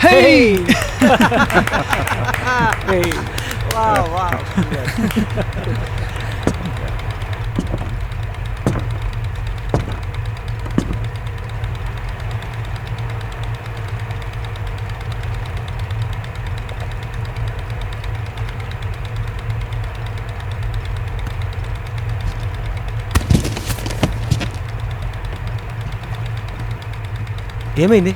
Hey! Hey. Wow. ఏమైంది?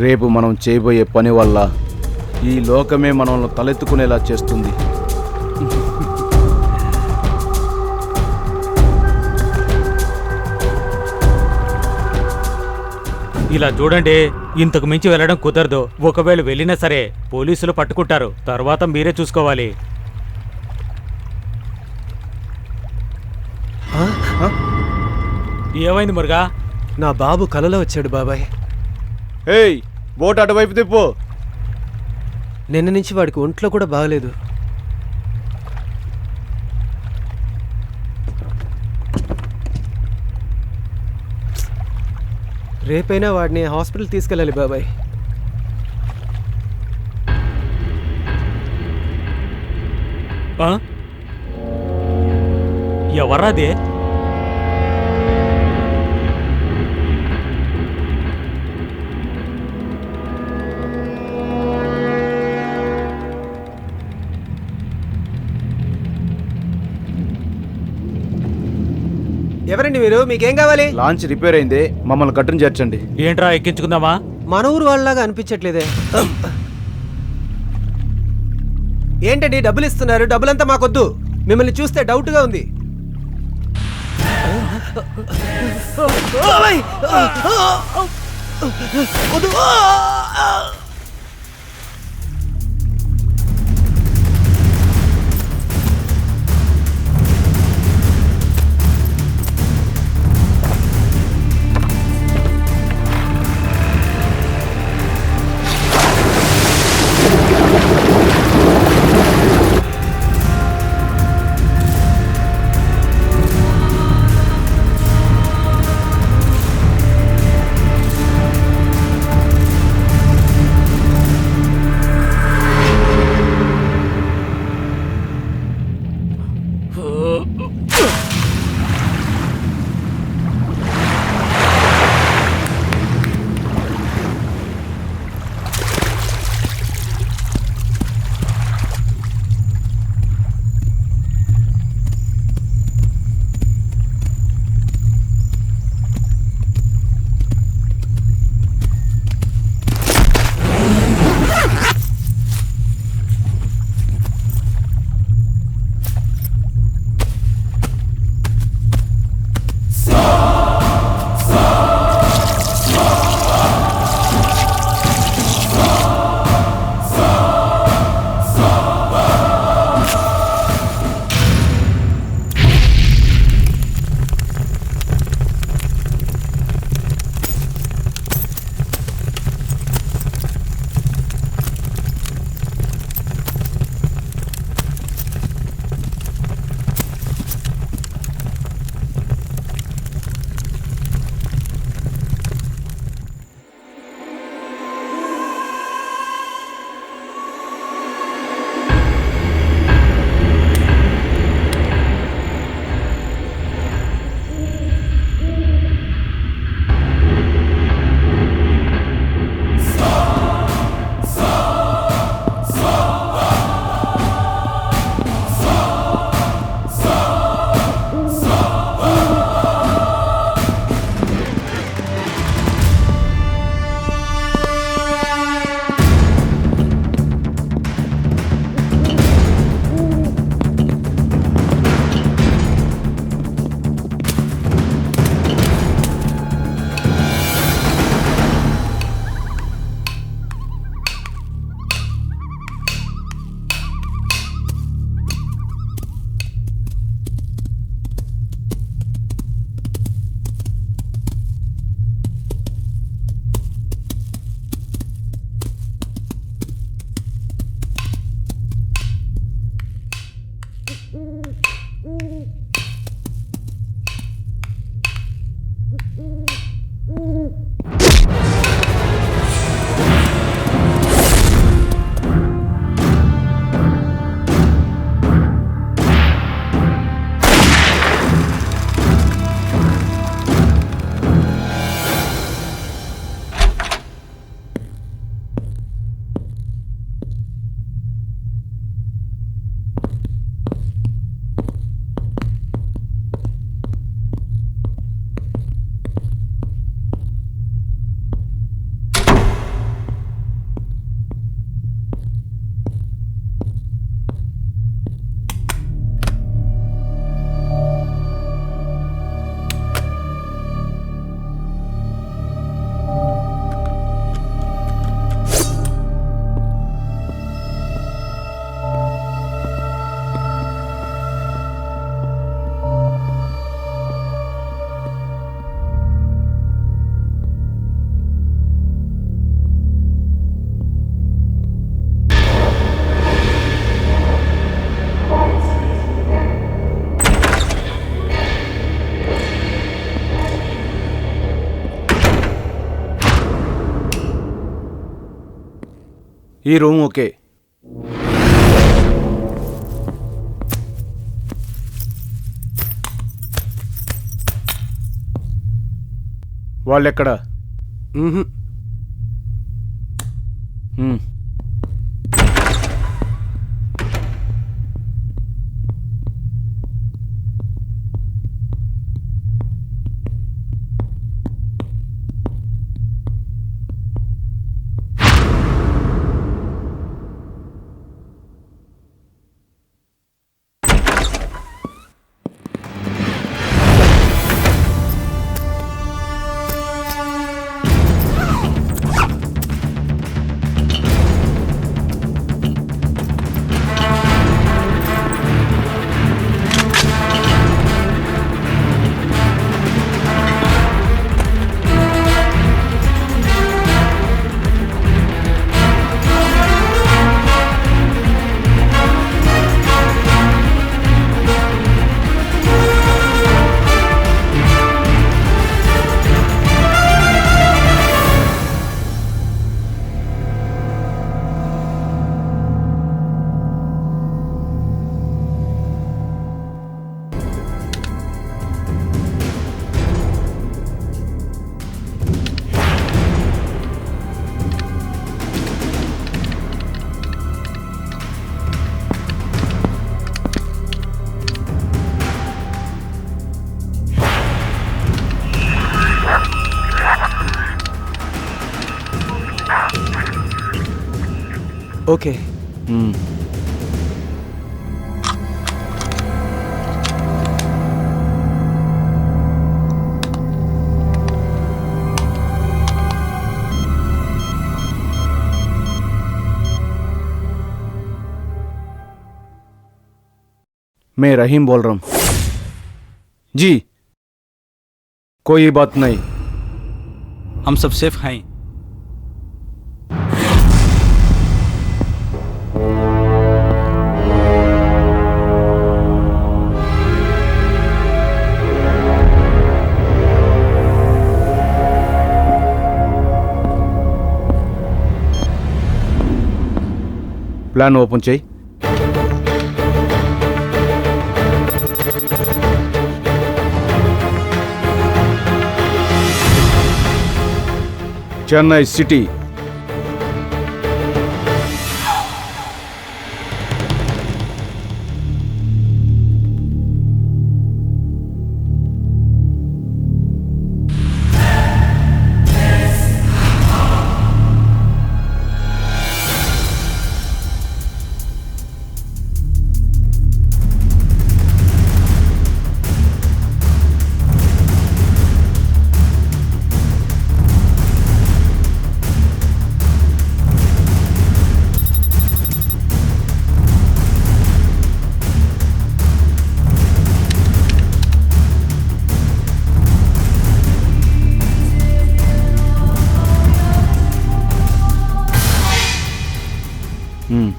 రేపు మనం చేయబోయే పని వల్ల ఈ లోకమే మనల్ని తలెత్తుకునేలా చేస్తుంది. ఇలా చూడండి, ఇంతకు మించి వెళ్ళడం కుదరదు. ఒకవేళ వెళ్ళినా సరే పోలీసులు పట్టుకుంటారు. తర్వాత మీరే చూసుకోవాలి. ఏమైంది మురుగా? నా బాబు కలలో వచ్చాడు బాబాయ్. ఏయ్, బోట్ అటువైపు తిప్పు. నిన్న నుంచి వాడికి ఒంట్లో కూడా బాగలేదు. రేపైనా వాడిని హాస్పిటల్ తీసుకెళ్ళాలి బాబాయ్. ఎవరాదే? ఎవరండి మీరు? మీకేం కావాలి? లాంచ్ రిపేర్ అయింది, మమ్మల్ని కట్టుని చేర్చండి. ఏంట్రా, ఎక్కించుకుందామా? మన ఊరు వాళ్ళలాగా అనిపించట్లేదే. ఏంటండి డబ్బులు ఇస్తున్నారు? డబ్బులంతా మాకొద్దు. మిమ్మల్ని చూస్తే డౌట్గా ఉంది. ఈ రూమ్ ఓకే. వాళ్ళెక్కడా? మ్హూ. హ్మ్. ఓకే. హ్మ్. मैं रहीम बोल रहा हूँ। जी, कोई बात नहीं। हम सब सेफ हैं। ప్లాన్ ఓపెన్ చేయి. చెన్నై సిటీ. హ్మ్.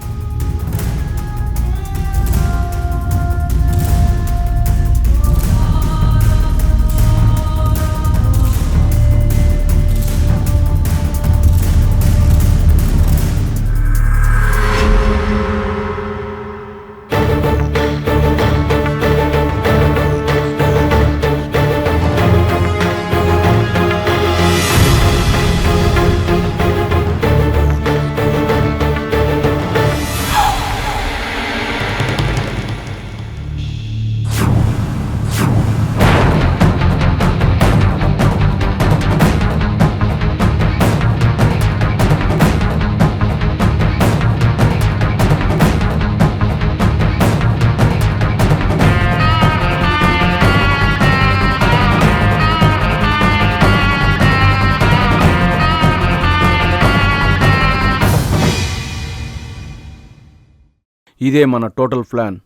ఇదే మన టోటల్ ప్లాన్.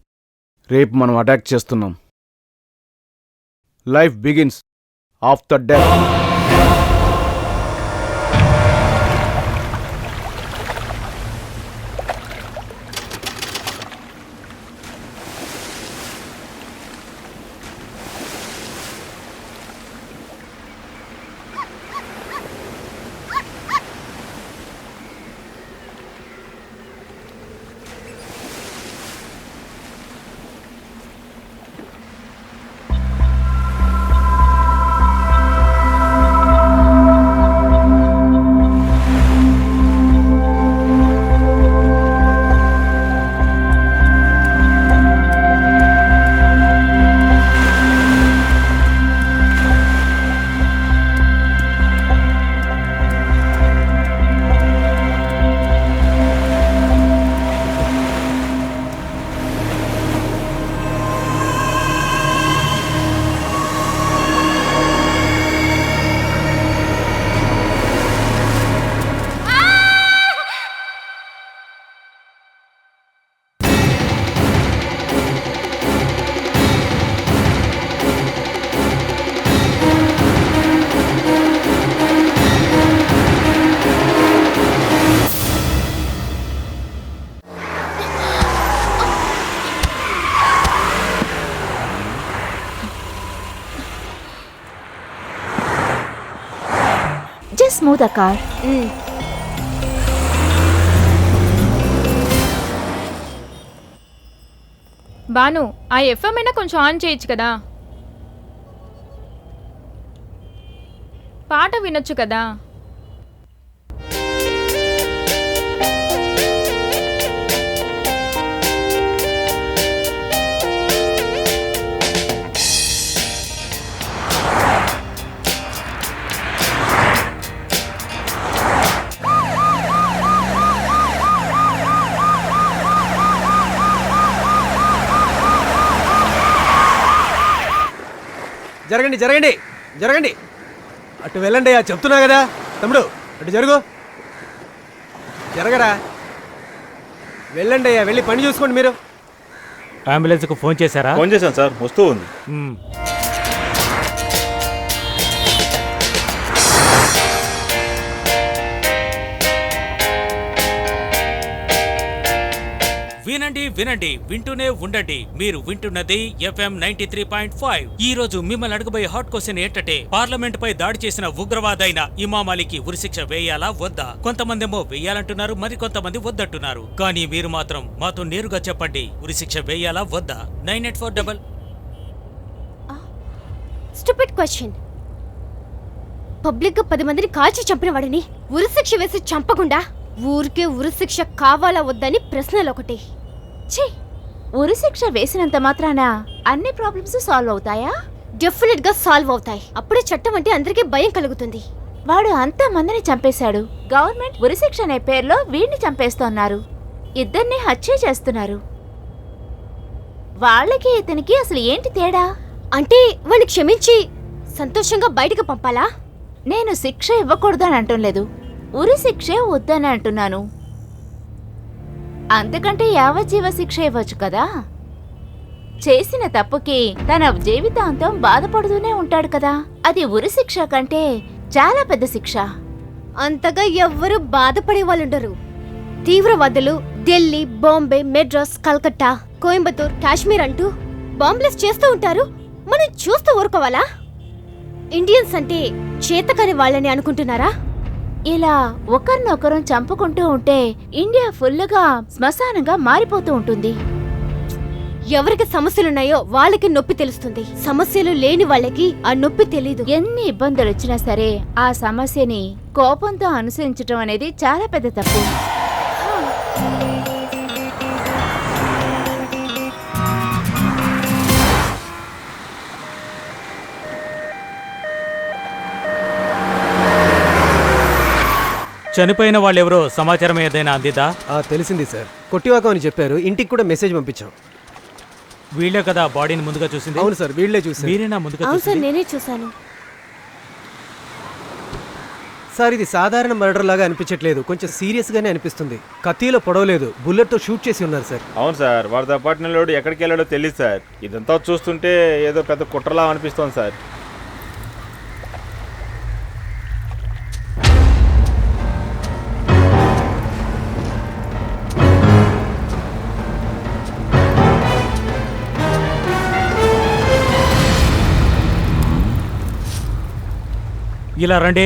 రేపు మనం అటాక్ చేస్తున్నాం. Life begins after death. Just move the car. Banu ఆ ఎఫ్ఎం అయినా కొంచెం ఆన్ చేయొచ్చు కదా, పాట వినొచ్చు కదా. జరగండి జరగండి జరగండి, అటు వెళ్ళండి. చెప్తున్నా కదా తమ్ముడు, అటు జరుగు, జరగరా, వెళ్ళండి అయ్యా, వెళ్ళి పని చూసుకోండి మీరు. అంబులెన్స్కు ఫోన్ చేశారా? ఫోన్ చేశాను సార్, వస్తూ ఉంది. మ్మ్. వినండి వినండి వింటూనే ఉండండి. మీరు వింటున్నది FM 93.5. ఈ రోజు మిమ్మల్ని అడగబోయే హాట్ క్వశ్చన్ ఏంటంటే, పార్లమెంట్ పై దాడి చేసిన ఉగ్రవాదైన ఇమాం అలీకి ఉరిశిక్ష వేయాలా వద్దా? కొంతమందేమో వేయాలంటున్నారు, మరి కొంతమంది వద్దంటున్నారు. కానీ మీరు మాత్రం మాతో నేరుగా చెప్పండి, ఉరిశిక్ష వేయాలా వద్దా? 9840. Stupid question. పబ్లిక్ గా 10 మందిని కాల్చి చంపిన వాడిని ఉరిశిక్ష వేసి చంపకుండా ఊరికే ఉరిశిక్ష కావాలా వద్దని ప్రశ్నలు ఒకటి. ఛీ, ఉరిశిక్ష వేసినంత మాత్రాన అన్ని ప్రాబ్లమ్స్ సాల్వ్ అవుతాయా? డెఫినెట్ గా సాల్వ్ అవుతాయి. అప్పుడే చట్టం అంటే అందరికీ భయం కలుగుతుంది. వాడు అంత మందిని చంపేశాడు. గవర్నమెంట్ ఉరిశిక్ష అనే పేరులో వీడిని చంపేస్తున్నారు. ఇద్దరిని హత్య చేస్తున్నారు. వాళ్ళకి ఇతనికి అసలు ఏంటి తేడా? అంటే వాడిని క్షమించి సంతోషంగా బయటకు పంపాలా? నేను శిక్ష ఇవ్వకూడదని అంటలేదు, ఉరిశిక్షే వద్దని అంటున్నాను. అంతకంటే యావజ్జీవ శిక్ష ఇవ్వచ్చు కదా. చేసిన తప్పుకి తన జీవితాంతం బాధపడుతూనే ఉంటాడు కదా. అది ఉరిశిక్ష కంటే చాలా పెద్ద శిక్ష. అంతగా ఎవ్వరూ బాధపడే వాళ్ళుండరు. తీవ్రవాదులు ఢిల్లీ, బాంబే, మెడ్రాస్, కల్కట్టా, కోయంబత్తూర్, కాశ్మీర్ అంటూ బాంబ్లెస్ చేస్తూ ఉంటారు. మనం చూస్తూ ఊరుకోవాలా? ఇండియన్స్ అంటే చేతకాని వాళ్ళని అనుకుంటున్నారా? ఇలా ఒకరినొకరం చంపుకుంటూ ఉంటే ఇండియా ఫుల్లుగా శ్మశానంగా మారిపోతూ ఉంటుంది. ఎవరికి సమస్యలున్నాయో వాళ్ళకి నొప్పి తెలుస్తుంది. సమస్యలు లేని వాళ్ళకి ఆ నొప్పి తెలీదు. ఎన్ని ఇబ్బందులు వచ్చినా సరే ఆ సమస్యని కోపంతో అనుసరించడం అనేది చాలా పెద్ద తప్పు. చనిపోయిన వాళ్ళెవరో సమాచారం ఏదైనా అందిదా? తెలిసింది సార్, కొట్టివాకం అని చెప్పారు. ఇంటికి కూడా మెసేజ్ పంపించాం. వీళ్ళే కదా బాడీని ముందుగా చూసింది? అవును సార్, వీళ్ళే చూసారు. మీరేనా ముందుగా అవును సార్, చూసింది? నేనే చూశాను సార్. ఇది సాధారణ మర్డర్ లాగా అనిపించట్లేదు, కొంచెం సీరియస్ గానే అనిపిస్తుంది. కత్తిలో పొడవలేదు, బుల్లెట్ తో షూట్ చేసి ఉన్నారు సార్. అవును సార్, వాడితో పాటు నిల్లోడు ఎక్కడికి వెళ్ళాడో తెలియదు సార్. ఇదంతా చూస్తుంటే ఏదో పెద్ద కుట్రలా అనిపిస్తోంది సార్. ఇలా రండి.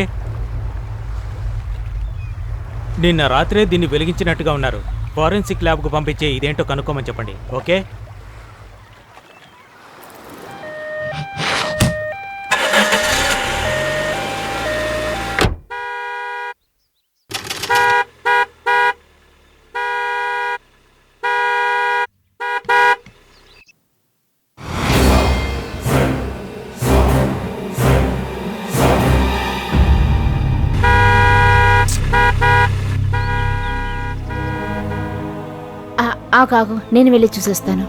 నిన్న రాత్రే దీన్ని వెలిగించినట్టుగా ఉన్నారు. ఫారెన్సిక్ ల్యాబ్కు పంపించే ఇదేంటో కనుక్కోమని చెప్పండి. ఓకే? ఆగాగు, నేను వెళ్ళి చూసేస్తాను.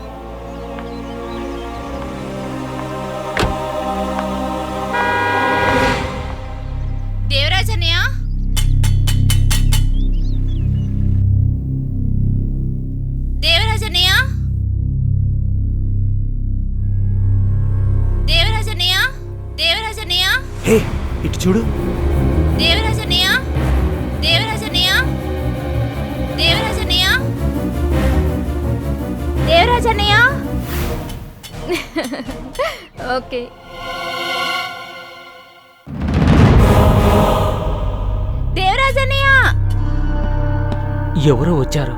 దేవరాజన్నయ్య, దేవరాజన్నయ్య, దేవరాజన్నయ్య, దేవరాజన్నయ్య, హే ఇటు చూడు. దేవరాజన్నయ్య, దేవరాజన్నయ్య, దేవరాజన్నయ్య, దేవరాజన్నయ్య. ఓకే. రాజన్నయ్య ఎవరో వచ్చారు.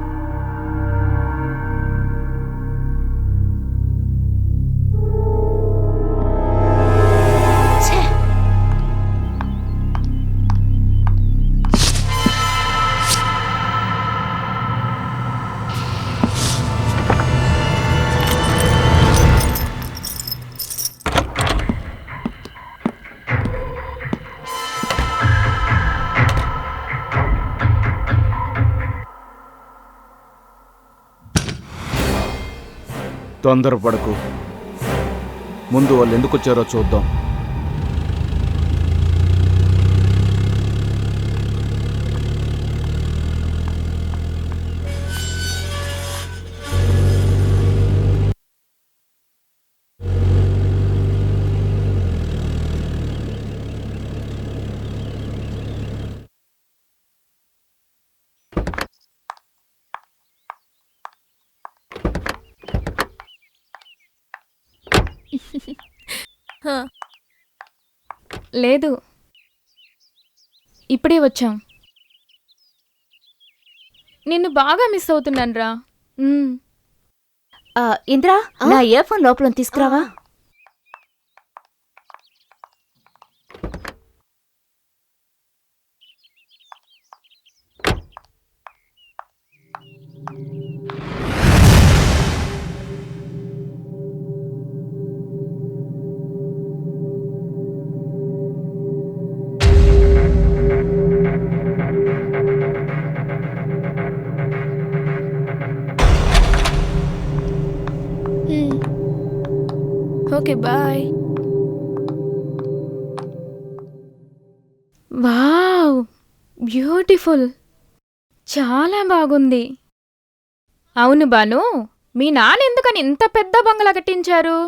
ఛే! తొందరపడకు. ముందు వాళ్ళు ఎందుకు వచ్చారో చూద్దాం. లేదు, ఇప్పుడే వచ్చాం. నిన్ను బాగా మిస్ అవుతున్నాను రా. ఇంద్రా, నా ఇయర్ ఫోన్ లోపల తీసుకురావా? Okay, bye. వావ్, బ్యూటిఫుల్, చాలా బాగుంది. అవును బాను, మీ నాన్న ఎందుకని ఇంత పెద్ద బంగళా కట్టించారు?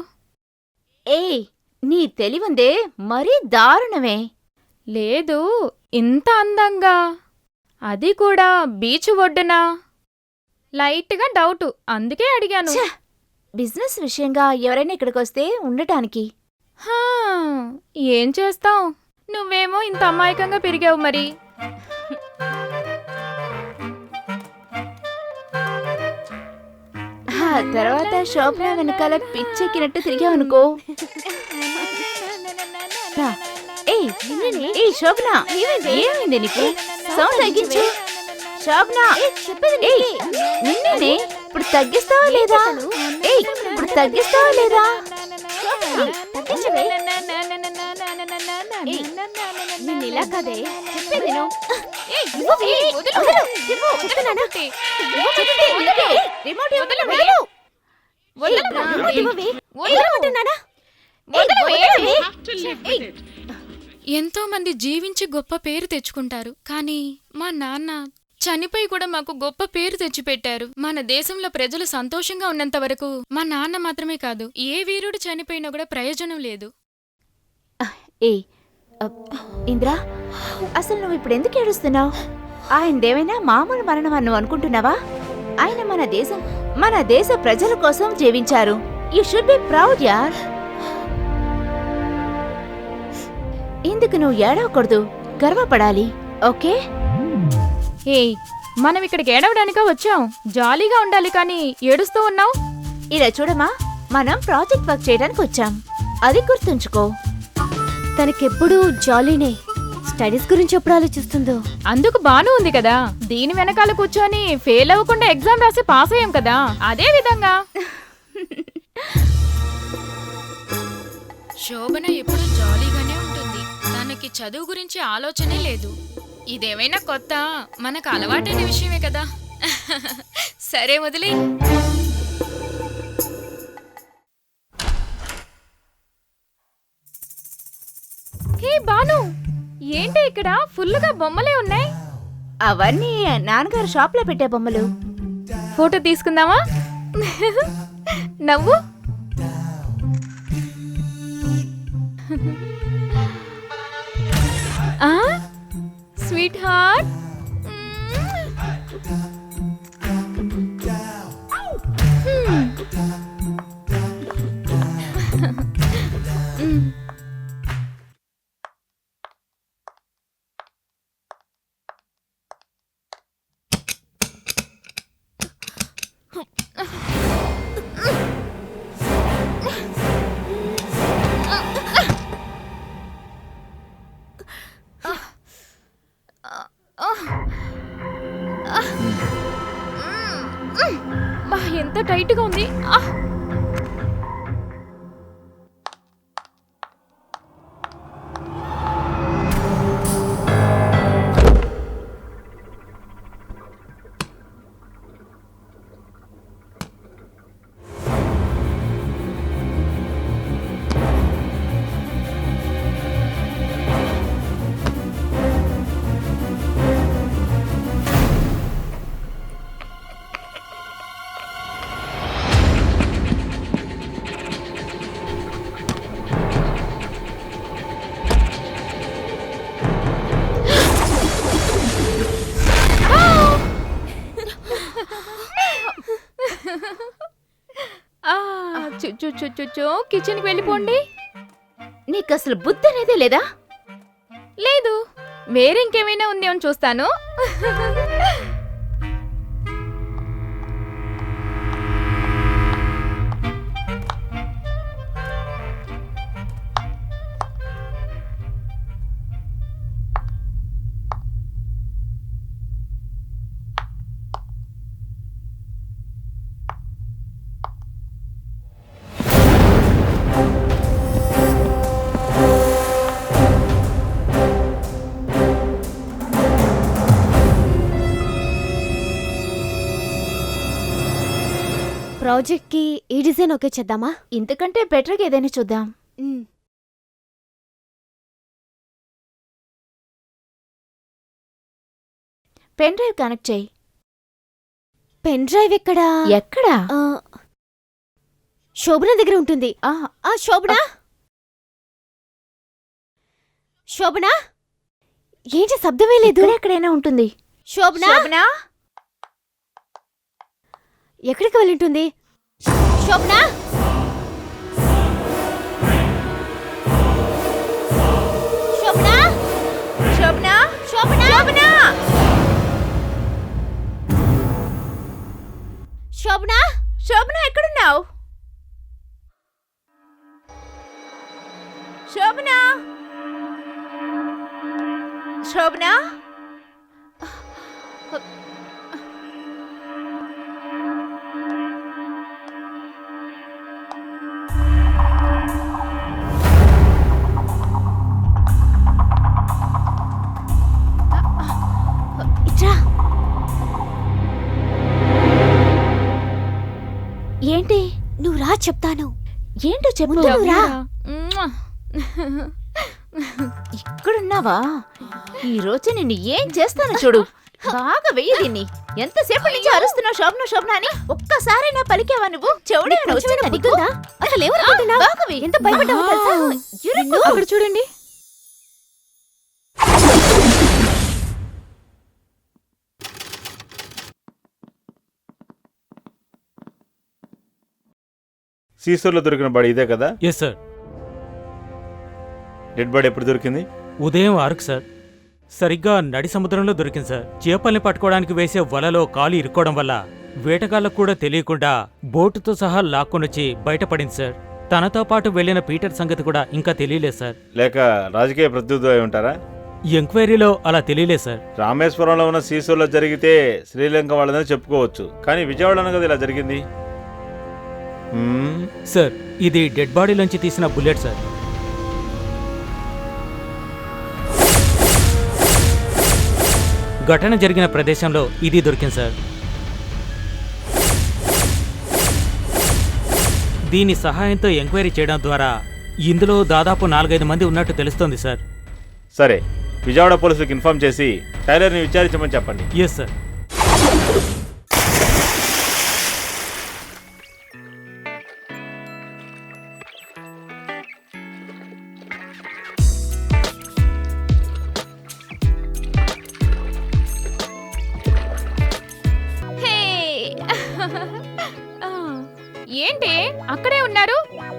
ఏయ్, నీ తెలివుందే మరీ దారుణమే. లేదు, ఇంత అందంగా, అది కూడా బీచ్ ఒడ్డున. లైట్గా డౌటు, అందుకే అడిగాను. ఛ! బిజినెస్ విషయంగా ఎవరైనా ఇక్కడికి వస్తే ఉండటానికి. హా, ఏం చేస్తాం, నువ్వేమో ఇంత అమాయకంగా పెరిగావు మరి. ఆ తర్వాత శోభన వెనకాల పిచ్చెక్కినట్టు తిరిగావనుకో. ఏయ్ శోభన, ఏమైంది నీకు? సౌండ్ తగ్గించు. శోభన, ఏయ్ నిన్నేనే, ఇప్పుడు తగ్గిస్తావా లేదా? ఏయ్ ఇప్పుడు తగ్గిస్తావా లేదా? ఇలా కదే చెప్పేది నువ్వు. ఎంతో మంది జీవించి గొప్ప పేరు తెచ్చుకుంటారు, కానీ మా నాన్న చనిపోయి కూడా మాకు గొప్ప పేరు తెచ్చిపెట్టారు. మన దేశంలో ప్రజలు సంతోషంగా ఉన్నంత వరకు మా నాన్న మాత్రమే కాదు, ఏ వీరుడు చనిపోయినా కూడా ప్రయోజనం లేదు. ఏయ్ ఇంద్రా, అసలు నువ్వు ఇప్పుడు ఎందుకు ఏడుస్తున్నావు? ఆయనదేమైనా మామూలు మరణం అని నువ్వు అనుకుంటున్నావా? ఆయన మన దేశ ప్రజల కోసం జీవించారు. యు షుడ్ బి ప్రౌడ్ యార్. ఇందుకు నువ్వు ఏడవకూడదు, గర్వపడాలి. ఓకే? ఏయ్, మనం ఇక్కడికి ఏడవడానికా వచ్చాం? జాలీగా ఉండాలి కానీ ఏడుస్తూ ఉన్నావు. ఇలా చూడమా, మనం ప్రాజెక్ట్ వర్క్ చేయడానికి వచ్చాం, అది గుర్తుంచుకో. తనకెప్పుడు జాలీనే. స్టడీస్ గురించి ఎప్పుడు ఆలోచిస్తుందో. అందుకు బాను ఉంది కదా, దీని వెనకాల కూర్చొని ఫెయిల్ అవ్వకుండా ఎగ్జామ్ రాసి పాస్ అయ్యాం కదా, అదే విధంగా. శోభన ఎప్పుడు జాలీగానే ఉంటుంది, తనకి చదువు గురించి ఆలోచనే లేదు. ఇదేమైనా కొత్త, మనకు అలవాటైన విషయమే కదా. సరే వదిలే. హే బాను, ఏంటి ఇక్కడ ఫుల్లుగా బొమ్మలే ఉన్నాయి? అవన్నీ నాన్నగారు షాప్ లో పెట్టే బొమ్మలు. ఫోటో తీసుకుందామా? నవ్వు. Sweet heart. టైట్ గా ఉంది. ఆ! కిచెన్కి వెళ్ళిపోండి. నీకు అసలు బుద్ధి అనేదే లేదా? లేదు, వేరే ఇంకేమైనా ఉంది అని చూస్తాను. ప్రాజెక్ట్ కి ఈ డిజైన్ ఓకే చేద్దామా? ఇంతకంటే బెటర్గా ఏదైనా చూద్దాం. పెన్ డ్రైవ్ కనెక్ట్ చేయి. పెన్ డ్రైవ్ ఎక్కడా? ఎక్కడా? శోభన దగ్గర ఉంటుంది. శోభన, శోభన, ఏంటి శబ్దమే లేదు? ఎక్కడైనా ఉంటుంది. శోభన, ఎక్కడికి వెళ్ళింటుంది? శోభన, శోభన, శోభన, శోభన, శోభన, శోభన, శోభన ఎక్కడున్నావు? శోభన, శోభన, ఇట్రా. ఏంటి? నువ్వు రా, చెప్తాను. ఏంటో చెప్పు. ముందు రా. ఇక్కడున్నావా? ఈ రోజు నిన్ను ఏం చేస్తాను చూడు. బాగా వెయ్యి దీన్ని. ఎంతసేపటి నుంచి అరుస్తున్నావు శోభన శోభన అని? ఒక్కసారైనా పలికావా నువ్వు? చెవుడే బుద్ధుందా? అసలు ఏమనుకుంటున్నావ్? ఎంత భయపడ్డావో తెలుసా? అక్కడ చూడండి. సీసోలో దొరికిన బాడీ ఇదే కదా? Yes sir. డెడ్ బాడీ ఎప్పుడు దొరికింది? ఉదయం 6 సార్. సరిగ్గా నడి సముద్రంలో దొరికింది సార్. చేపల్ని పట్టుకోవడానికి వేసే వలలో కాలు ఇరుక్కోవడం వల్ల వేటగాళ్లకు కూడా తెలియకుండా బోటుతో సహా లాక్కొనొచ్చి బయటపడింది సార్. తనతో పాటు వెళ్లిన పీటర్ సంగతి కూడా ఇంకా తెలియలేదు సార్. లేక రాజకీయ ప్రతినిధి అయి ఉంటారా? ఎంక్వైరీలో అలా తెలియలేదు సార్. రామేశ్వరంలో ఉన్న సీసోలో జరిగితే శ్రీలంక వాళ్ళదని చెప్పుకోవచ్చు, కానీ విజయవాడలో కదా ఇలా జరిగింది. సార్, ఇది డెడ్ బాడీలోంచి తీసిన బుల్లెట్ సార్. ఘటన జరిగిన ప్రదేశంలో ఇది దొరికింది సార్. దీని సహాయంతో ఎంక్వైరీ చేయడం ద్వారా ఇందులో దాదాపు 4-5 మంది ఉన్నట్టు తెలుస్తోంది సార్. సరే, విజయవాడ పోలీసులకు ఇన్ఫార్మ్ చేసి టైలర్ని విచారించమని చెప్పండి. Yes sir. ఏంటి అక్కడే ఉన్నారు?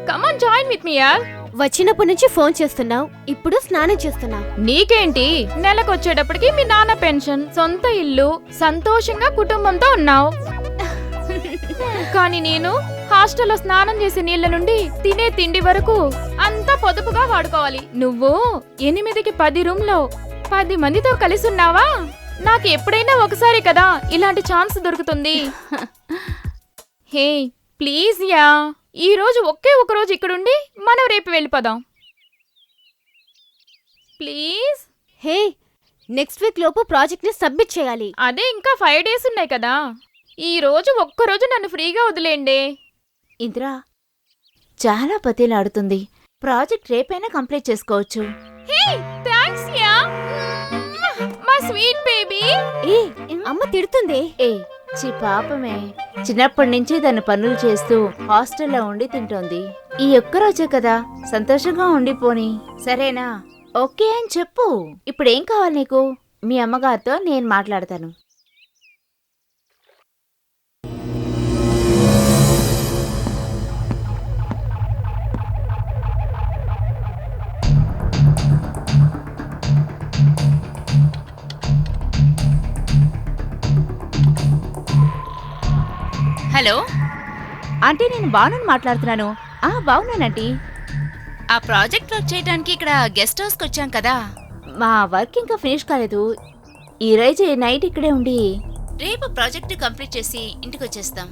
కమాన్ జాయిన్ విత్ మీ యార్. వచ్చినప్పటి నుంచి ఫోన్ చేస్తున్నావు, ఇప్పుడు స్నానం చేస్తున్నావు. నీకేంటి, నెలకొచ్చేటప్పటికి మీ నాన్న పెన్షన్, సొంత ఇల్లు, సంతోషంగా కుటుంబంతో ఉన్నావు. కానీ నేను హాస్టల్లో స్నానం చేసే నీళ్ల నుండి తినే తిండి వరకు అంతా పొదుపుగా వాడుకోవాలి. నువ్వు 8కి 10 రూమ్లో 10 మందితో కలిసి ఉన్నావా? నాకు ఎప్పుడైనా ఒకసారి కదా ఇలాంటి ఛాన్స్ దొరుకుతుంది. హే ప్లీజ్ యా, ఈ రోజు ఒకే ఒక రోజు ఇక్కడుండి మనం రేపు వెళ్ళిపోదాం ప్లీజ్. హే, నెక్స్ట్ వీక్ లోపు ప్రాజెక్ట్ ని సబ్మిట్ చేయాలి. అదే ఇంకా 5 days ఉన్నాయి కదా, ఈ రోజు ఒక్కరోజు నన్ను ఫ్రీగా వదిలేండి. ఇందిరా చాలా బతిలాడుతుంది. ప్రాజెక్ట్ రేపైనా కంప్లీట్ చేసుకోవచ్చు. హే థాంక్స్ యా, మా స్వీట్ బేబీ. ఏ, అమ్మ తిడుతుంది. ఏ చి పాపమే, చిన్నప్పటి నుంచి తన పనులు చేస్తూ హాస్టల్లో ఉండి తింటోంది. ఈ ఒక్కరోజే కదా, సంతోషంగా ఉండిపోని. సరేనా? ఓకే అని చెప్పు. ఇప్పుడేం కావాలి నీకు? మీ అమ్మగారితో నేను మాట్లాడతాను. హలో ఆంటీ, నేను బాగున్నాను మాట్లాడుతున్నాను. బాగున్నానంటీ. ఆ ప్రాజెక్ట్ వర్క్ చేయడానికి ఇక్కడ గెస్ట్ హౌస్కి వచ్చాం కదా, మా వర్క్ ఇంకా ఫినిష్ కాలేదు. ఈ రోజు నైట్ ఇక్కడే ఉండి రేపు ప్రాజెక్ట్ కంప్లీట్ చేసి ఇంటికి వచ్చేస్తాం.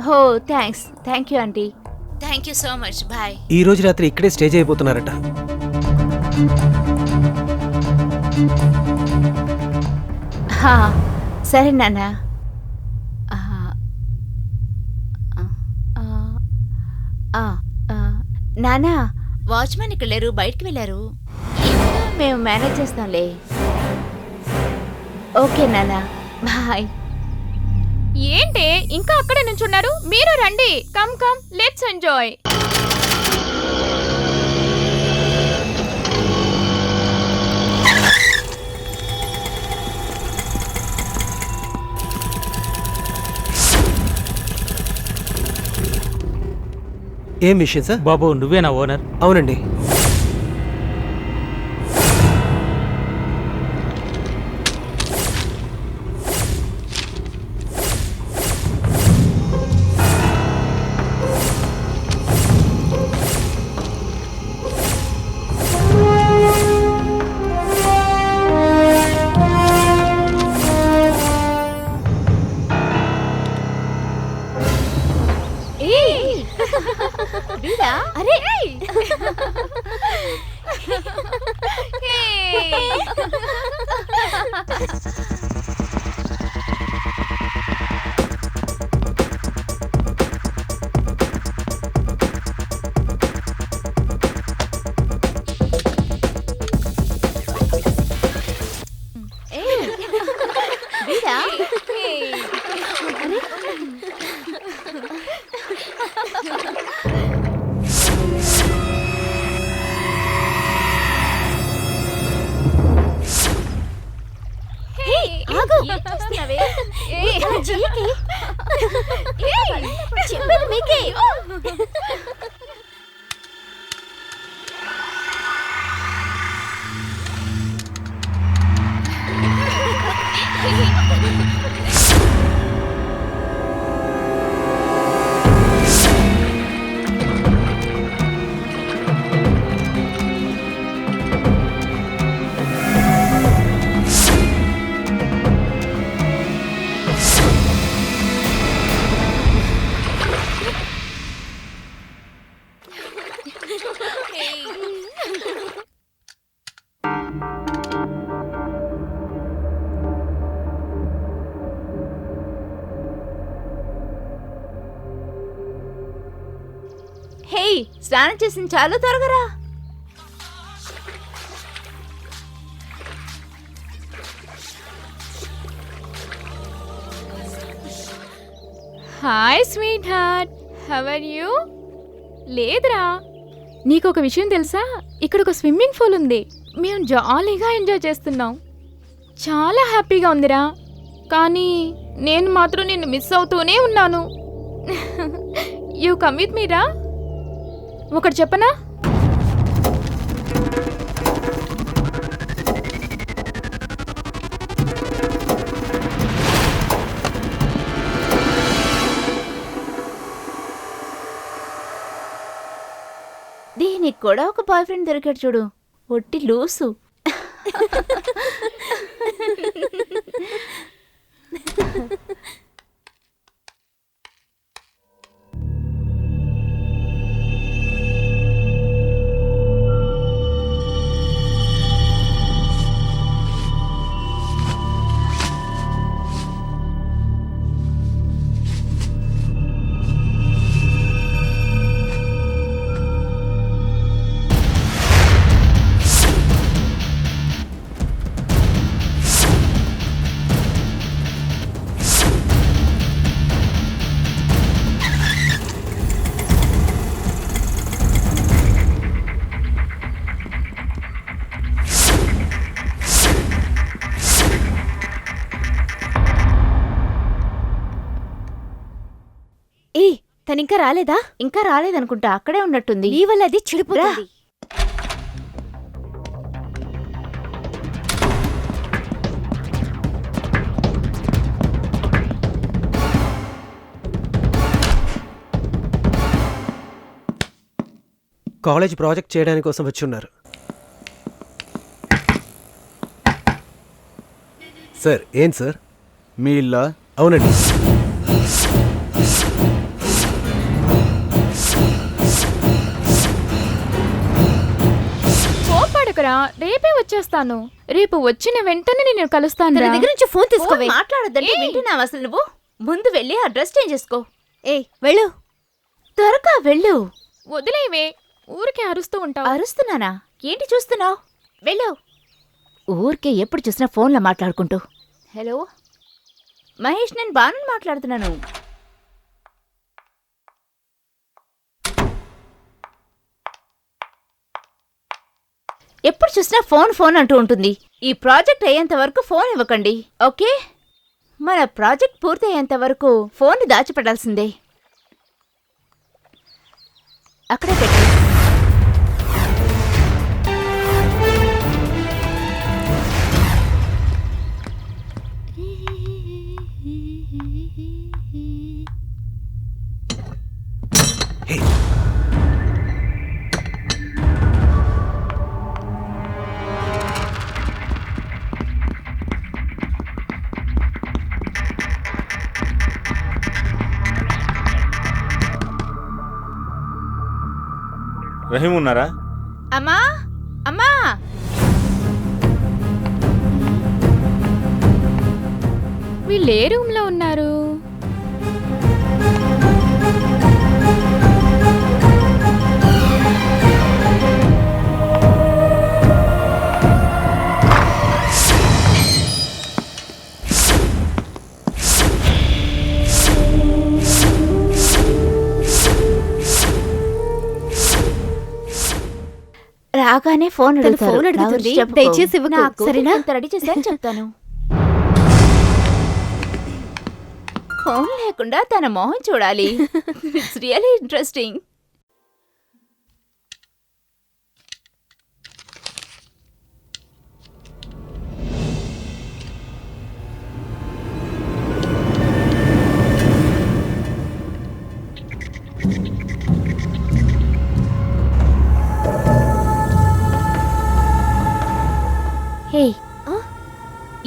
హో thanks. Thank you aunty. Thank you so much. Bye. ఈ రోజు రాత్రి ఇక్కడే స్టే చేయబోతున్నారట. సరే నాన్న. నానా, వాచ్మెన్ ఇక్కడ లేరు, బయటికి వెళ్ళారు. మేము మేనేజ్ చేస్తాంలే. ఓకే నానా, బాయ్. ఏంటే ఇంకా అక్కడే నుంచున్నారు? మీరు రండి, కమ్ కమ్ లెట్స్ ఎంజాయ్. ఏం విషయం సార్? బాబు నువ్వేనా ఓనర్? అవునండి. అరే చెప్పేది మీకే. హే, స్నానం చేసింది చాలా, త్వరగా రా. Hi sweetheart, how are you? లేదురా, నీకొక విషయం తెలుసా? ఇక్కడ ఒక స్విమ్మింగ్ పూల్ ఉంది. మేము జాలీగా ఎంజాయ్ చేస్తున్నాం. చాలా హ్యాపీగా ఉందిరా. కానీ నేను మాత్రం నిన్ను మిస్ అవుతూనే ఉన్నాను. యూ కమ్ విత్ మీరా? ఒకటి చెప్పనా? దీనికి కూడా ఒక బాయ్ ఫ్రెండ్ దొరికాడు చూడు, ఒట్టి లూసు. ఇంకా రాలేదా? ఇంకా రాలేదనుకుంటా, అక్కడే ఉన్నట్టుంది. నీ వల్ల అది చెడిపోతుంది. కాలేజ్ ప్రాజెక్ట్ చేయడానికి కోసం వచ్చి ఉన్నారు. సార్, ఏం సార్? మీ ఇల్లా? అవునండి. కోపడకరా, రేపే వచ్చేస్తాను. రేపు వచ్చిన వెంటనే నేను కలుస్తాను. తన దగ్గర నుంచి ఫోన్ ఫోన్ తీసుకోవే. మాట్లాడొద్దంటే వింటున్నావు అసలు నువ్వు? ముందు వెళ్ళి ఆ డ్రెస్ చేంజ్ చేసుకో. ఏయ్ వెళ్ళు. త్వరగా వెళ్ళు. వదిలేవే, ఊరికే అరుస్తూ ఉంటావు. అరుస్తున్నానా? ఏంటి చూస్తున్నావు? వెళ్ళు. ఊరికే ఎప్పుడు చూసినా ఫోన్లో మాట్లాడుకుంటూ. హలో మహేష్, నేను బాను మాట్లాడుతున్నాను. ఎప్పుడు చూసినా ఫోన్ ఫోన్ అంటూ ఉంటుంది. ఈ ప్రాజెక్ట్ అయ్యేంత వరకు ఫోన్ ఇవ్వకండి, ఓకే? మన ప్రాజెక్ట్ పూర్తి అయ్యేంత వరకు ఫోన్ దాచిపెట్టాల్సిందే. అక్కడే పెట్టి. రహీం ఉన్నారా? అమ్మా అమ్మా, వీళ్ళు ఏ రూమ్ లో ఉన్నారు? రాగానే ఫోన్ తను అడుగుతారు. ఫోన్ నా అడుగుతుంది. గురించి చెప్పుకో. దయచేసి ఇవ్వకు, నాకు సరేనా? ఇంత రెడీ చేశాను చెప్తాను. ఫోన్ లేకుండా తన మొహం చూడాలి. It's really interesting. హే,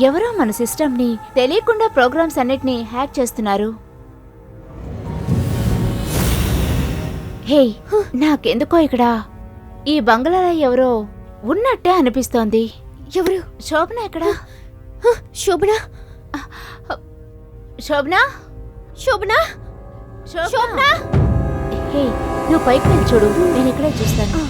ఎవరో మన సిస్టమ్ని తెలియకుండా ప్రోగ్రామ్స్ అన్నిటినీ హ్యాక్ చేస్తున్నారు. హే, నాకెందుకో ఇక్కడ ఈ బంగ్లాలో ఎవరో ఉన్నట్టే అనిపిస్తోంది. ఎవరు? శోభన ఎక్కడ? శోభన. శోభన, శోభన. శోభన. హే, నువ్వు పైకి వెళ్ళి చూడు, నేను ఇక్కడే చూస్తాను.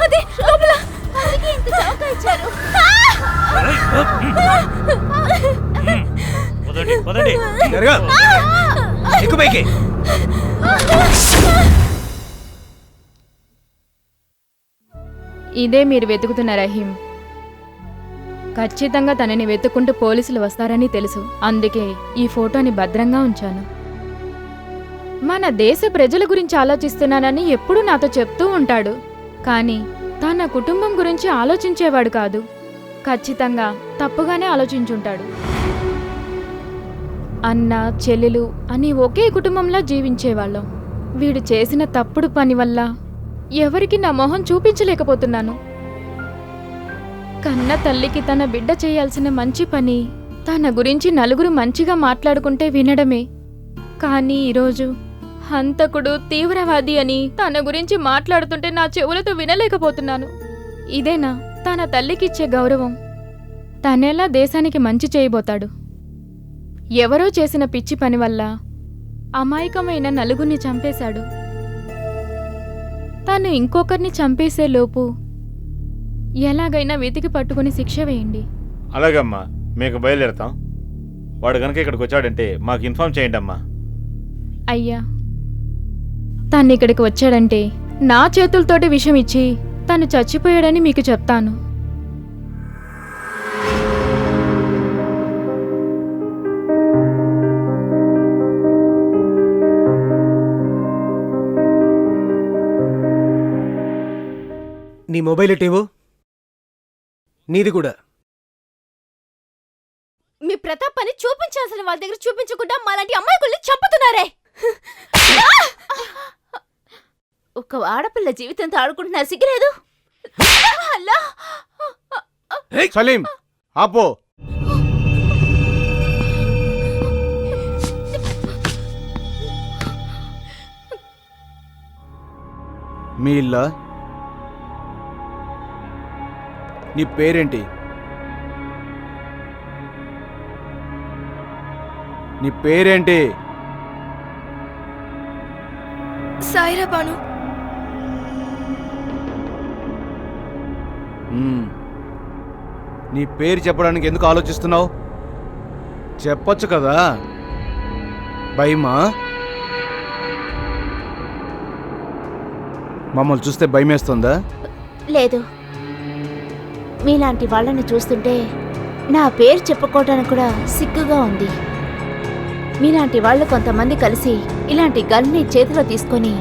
అదే లోపల. అందుకే ఇంత చౌక ఇచ్చారు. ఇదే మీరు వెతుకుతున్న రహీం. ఖచ్చితంగా తనని వెతుక్కుంటూ పోలీసులు వస్తారని తెలుసు. అందుకే ఈ ఫోటోని భద్రంగా ఉంచాను. మన దేశ ప్రజల గురించి ఆలోచిస్తున్నానని ఎప్పుడూ నాతో చెప్తూ ఉంటాడు. కానీ తన కుటుంబం గురించి ఆలోచించేవాడు కాదు. ఖచ్చితంగా తప్పుగానే ఆలోచించుంటాడు. అన్న చెల్లెలు అని ఒకే కుటుంబంలో జీవించేవాళ్ళం. వీడు చేసిన తప్పుడు పని వల్ల ఎవరికి నా మొహం చూపించలేకపోతున్నాను. కన్న తల్లికి తన బిడ్డ చేయాల్సిన మంచి పని తన గురించి నలుగురు మంచిగా మాట్లాడుకుంటే వినడమే. కానీ ఈరోజు హంతకుడు, తీవ్రవాది అని తన గురించి మాట్లాడుతుంటే నా చెవులతో వినలేకపోతున్నాను. ఇదేనా తన తల్లికిచ్చే గౌరవం? తనెలా దేశానికి మంచి చేయబోతాడు? ఎవరో చేసిన పిచ్చి పని వల్ల అమాయకమైన నలుగురిని చంపేశాడు. తను ఇంకొకరిని చంపేసే లోపు ఎలాగైనా వెతికి పట్టుకుని శిక్ష వేయండి. అలాగమ్మా, మీకు బయలుదేరతాం. వాడు కనుక ఇక్కడికి వచ్చాడంటే మాకు ఇన్ఫార్మ్ చేయండి అమ్మా. అయ్యా, తను ఇక్కడికి వచ్చాడంటే నా చేతులతోటి విషం ఇచ్చి తను చచ్చిపోయాడని మీకు చెప్తాను. నీ మొబైల్ ఇటీవు. నీది కూడా. మీ ప్రతాప్ అని చూపించాల్సిన వాళ్ళ దగ్గర చూపించకుండా మాలాంటి అమ్మాయికుల్ని చంపుతున్నారే. ఒక ఆడపిల్ల జీవితంతో ఆడుకుంటున్నా సిగ్గులేదు? సలీం, ఆపో. మీ ఇల్లా? నీ పేరేంటి? నీ పేరేంటి? సాయిరా బాను. నీ పేరు చెప్పడానికి ఎందుకు ఆలోచిస్తున్నావు? చెప్పొచ్చు కదా. భయమా? మమ్మల్ని చూస్తే భయమేస్తుందా? లేదు, మీలాంటి వాళ్ళని చూస్తుంటే నా పేరు చెప్పుకోవడానికి కూడా సిగ్గుగా ఉంది. మీలాంటి వాళ్ళు కొంతమంది కలిసి ఇలాంటి గన్ని చేతిలో తీసుకొని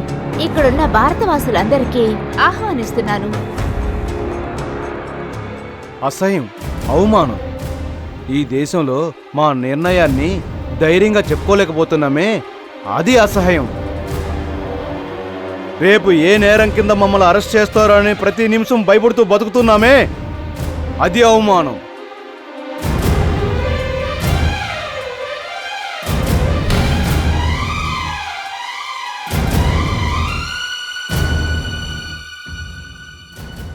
ఇక్కడున్న భారతవాసులందరికీ ఆహ్వానిస్తున్నాను. అసహ్యం, అవమానం. ఈ దేశంలో మా నిర్ణయాన్ని ధైర్యంగా చెప్పుకోలేకపోతున్నామే, అది అసహ్యం. రేపు ఏ నేరం కింద మమ్మల్ని అరెస్ట్ చేస్తారో అని ప్రతి నిమిషం భయపడుతూ బతుకుతున్నామే, అది అవమానం.